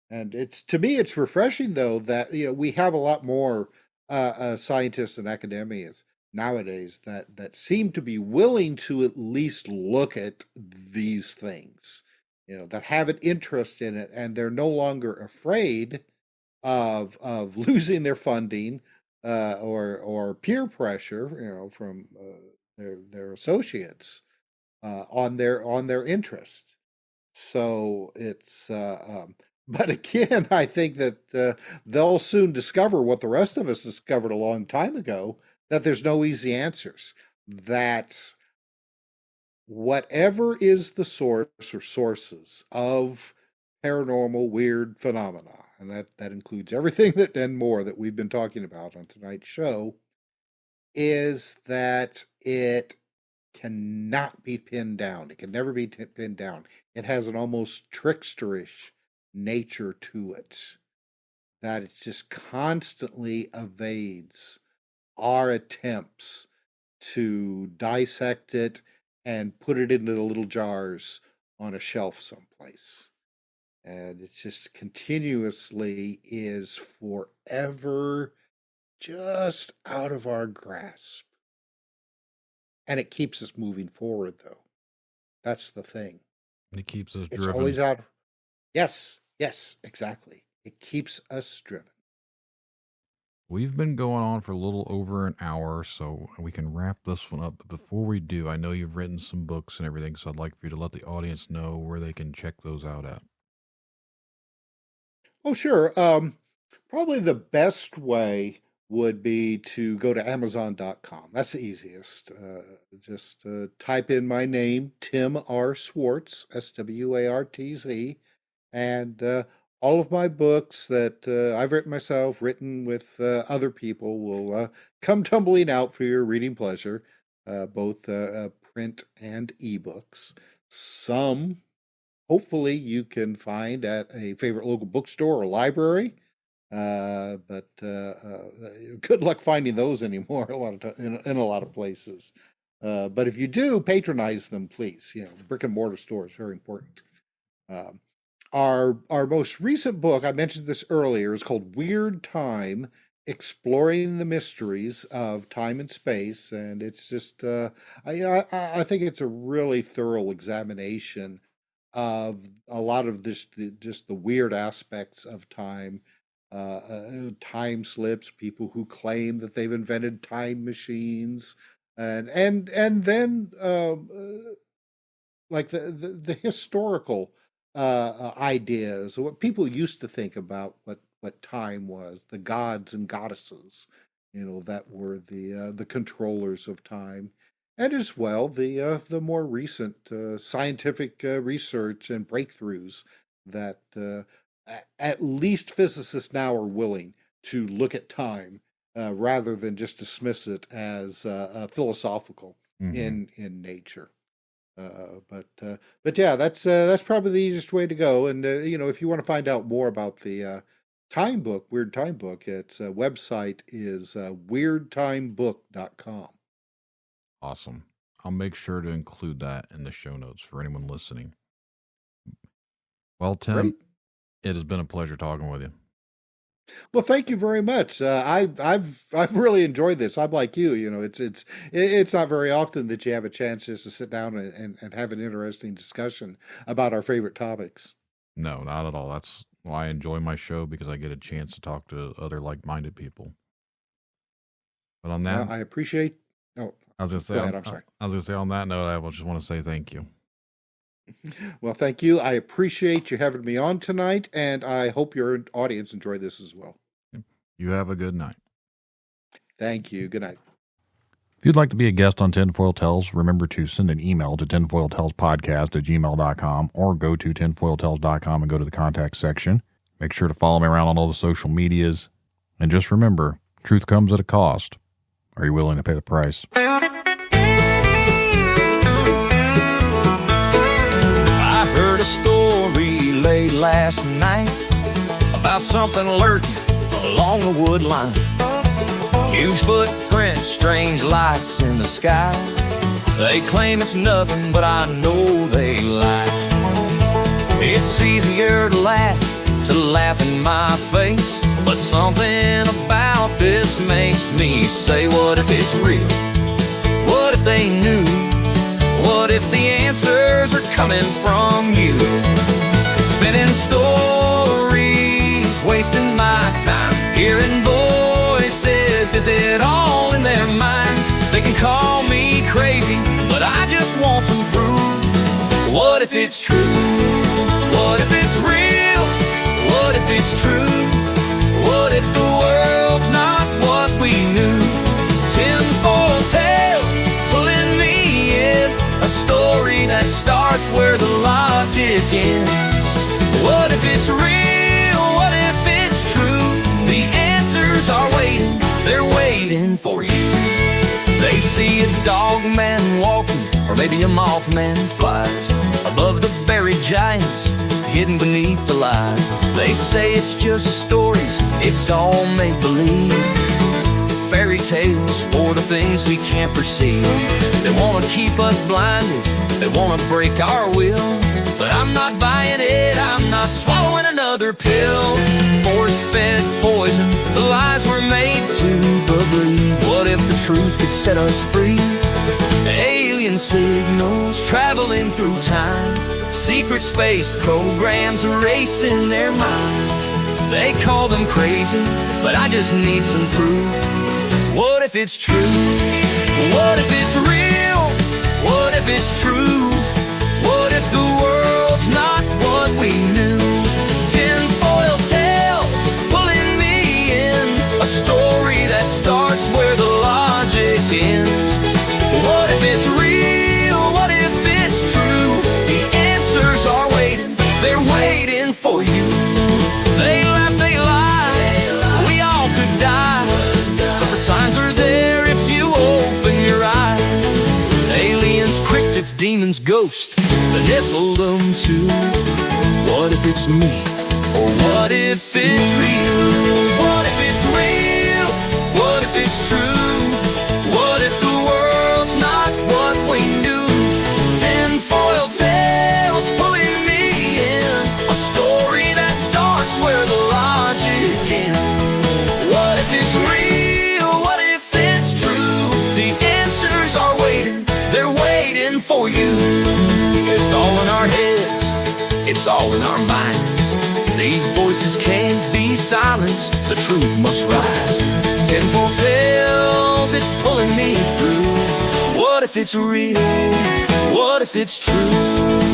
And to me, it's refreshing though that we have a lot more scientists and academics nowadays that seem to be willing to at least look at these things, that have an interest in it, and they're no longer afraid of losing their funding or peer pressure, from their associates on their interest. So it's but again, I think that they'll soon discover what the rest of us discovered a long time ago, that there's no easy answers. That whatever is the source or sources of paranormal weird phenomena, and that includes everything that and more that we've been talking about on tonight's show, is that it cannot be pinned down. It can never be pinned down. It has an almost tricksterish nature to it, that it just constantly evades our attempts to dissect it and put it into the little jars on a shelf someplace. And it just continuously is forever just out of our grasp. And it keeps us moving forward, though. That's the thing. It keeps us It's driven. always out. Yes, exactly. It keeps us driven. We've been going on for a little over an hour, so we can wrap this one up. But before we do, I know you've written some books and everything, so I'd like for you to let the audience know where they can check those out at. Oh, sure. Probably the best way would be to go to Amazon.com. That's the easiest. Just type in my name, Tim R. Swartz, Swartz, and all of my books that I've written myself, written with other people, will come tumbling out for your reading pleasure, both print and ebooks. Some, hopefully, you can find at a favorite local bookstore or library. But good luck finding those anymore in a lot of places. But if you do, patronize them, please. Brick and mortar store is very important. Our most recent book, I mentioned this earlier, is called Weird Time: Exploring the Mysteries of Time and Space, and it's just I think it's a really thorough examination of a lot of just the weird aspects of time. Time slips, people who claim that they've invented time machines, and then like the historical ideas, what people used to think about what time was, the gods and goddesses, that were the controllers of time, and as well the more recent scientific research and breakthroughs that at least physicists now are willing to look at time rather than just dismiss it as philosophical in nature. But yeah, that's probably the easiest way to go. And if you want to find out more about the time book, Weird Time book, its website is weirdtimebook.com. Awesome. I'll make sure to include that in the show notes for anyone listening. Well, Tim, Great. It has been a pleasure talking with you. Well, thank you very much. I've really enjoyed this. I'm like you. It's not very often that you have a chance just to sit down and have an interesting discussion about our favorite topics. No, not at all. That's why I enjoy my show, because I get a chance to talk to other like-minded people. But on that, I appreciate. Oh, I was going to say. go ahead, I'm sorry. I was going to say on that note, I just want to say thank you. Well, thank you. I appreciate you having me on tonight, and I hope your audience enjoyed this as well. You have a good night. Thank you. Good night. If you'd like to be a guest on Tinfoil Tales, remember to send an email to tinfoiltalespodcast@gmail.com or go to tinfoiltales.com and go to the contact section. Make sure to follow me around on all the social medias. And just remember, truth comes at a cost. Are you willing to pay the price? I heard a story late last night about something lurking along the wood line. Huge footprints, strange lights in the sky. They claim it's nothing, but I know they lie. It's easier to laugh in my face, but something about this makes me say, what if it's real? What if they knew? What if the answers are coming from you? Spinning stories, wasting my if it's true? What if it's real? What if it's true? What if the world's not what we knew? Tinfoil tales pulling me in, a story that starts where the logic ends. What if it's real? What if it's true? The answers are waiting, they're waiting for you. They see a dog man walking, or maybe a mothman flies above the buried giants, hidden beneath the lies. They say it's just stories, it's all make-believe, fairy tales for the things we can't perceive. They want to keep us blinded, they want to break our will, but I'm not buying it, I'm not swallowing another pill. Force-fed poison, the lies were made to believe. What if the truth could set us free? Alien signals traveling through time, secret space programs erasing their minds. They call them crazy, but I just need some proof. What if it's true? What if it's real? What if it's true? What if the world's not what we knew? Tinfoil tales pulling me in, a story that starts where the logic ends. What if it's real? What if it's true? The answers are waiting, they're waiting for you. They laugh, they lie, we all could die, but the signs are there if you open your eyes. Aliens, cryptids, demons, ghosts, the Nephilim too. What if it's me? Or what if it's real? What if it's real? What if it's true? What if the world's not what we knew? Tinfoil tales pulling me in, a story that starts where the logic ends. What if it's real? What if it's true? The answers are waiting, they're waiting for you. It's all in our heads, it's all in our minds. These voices can't be silenced, the truth must rise. Tinfoil tales, it's pulling me through. What if it's real? What if it's true?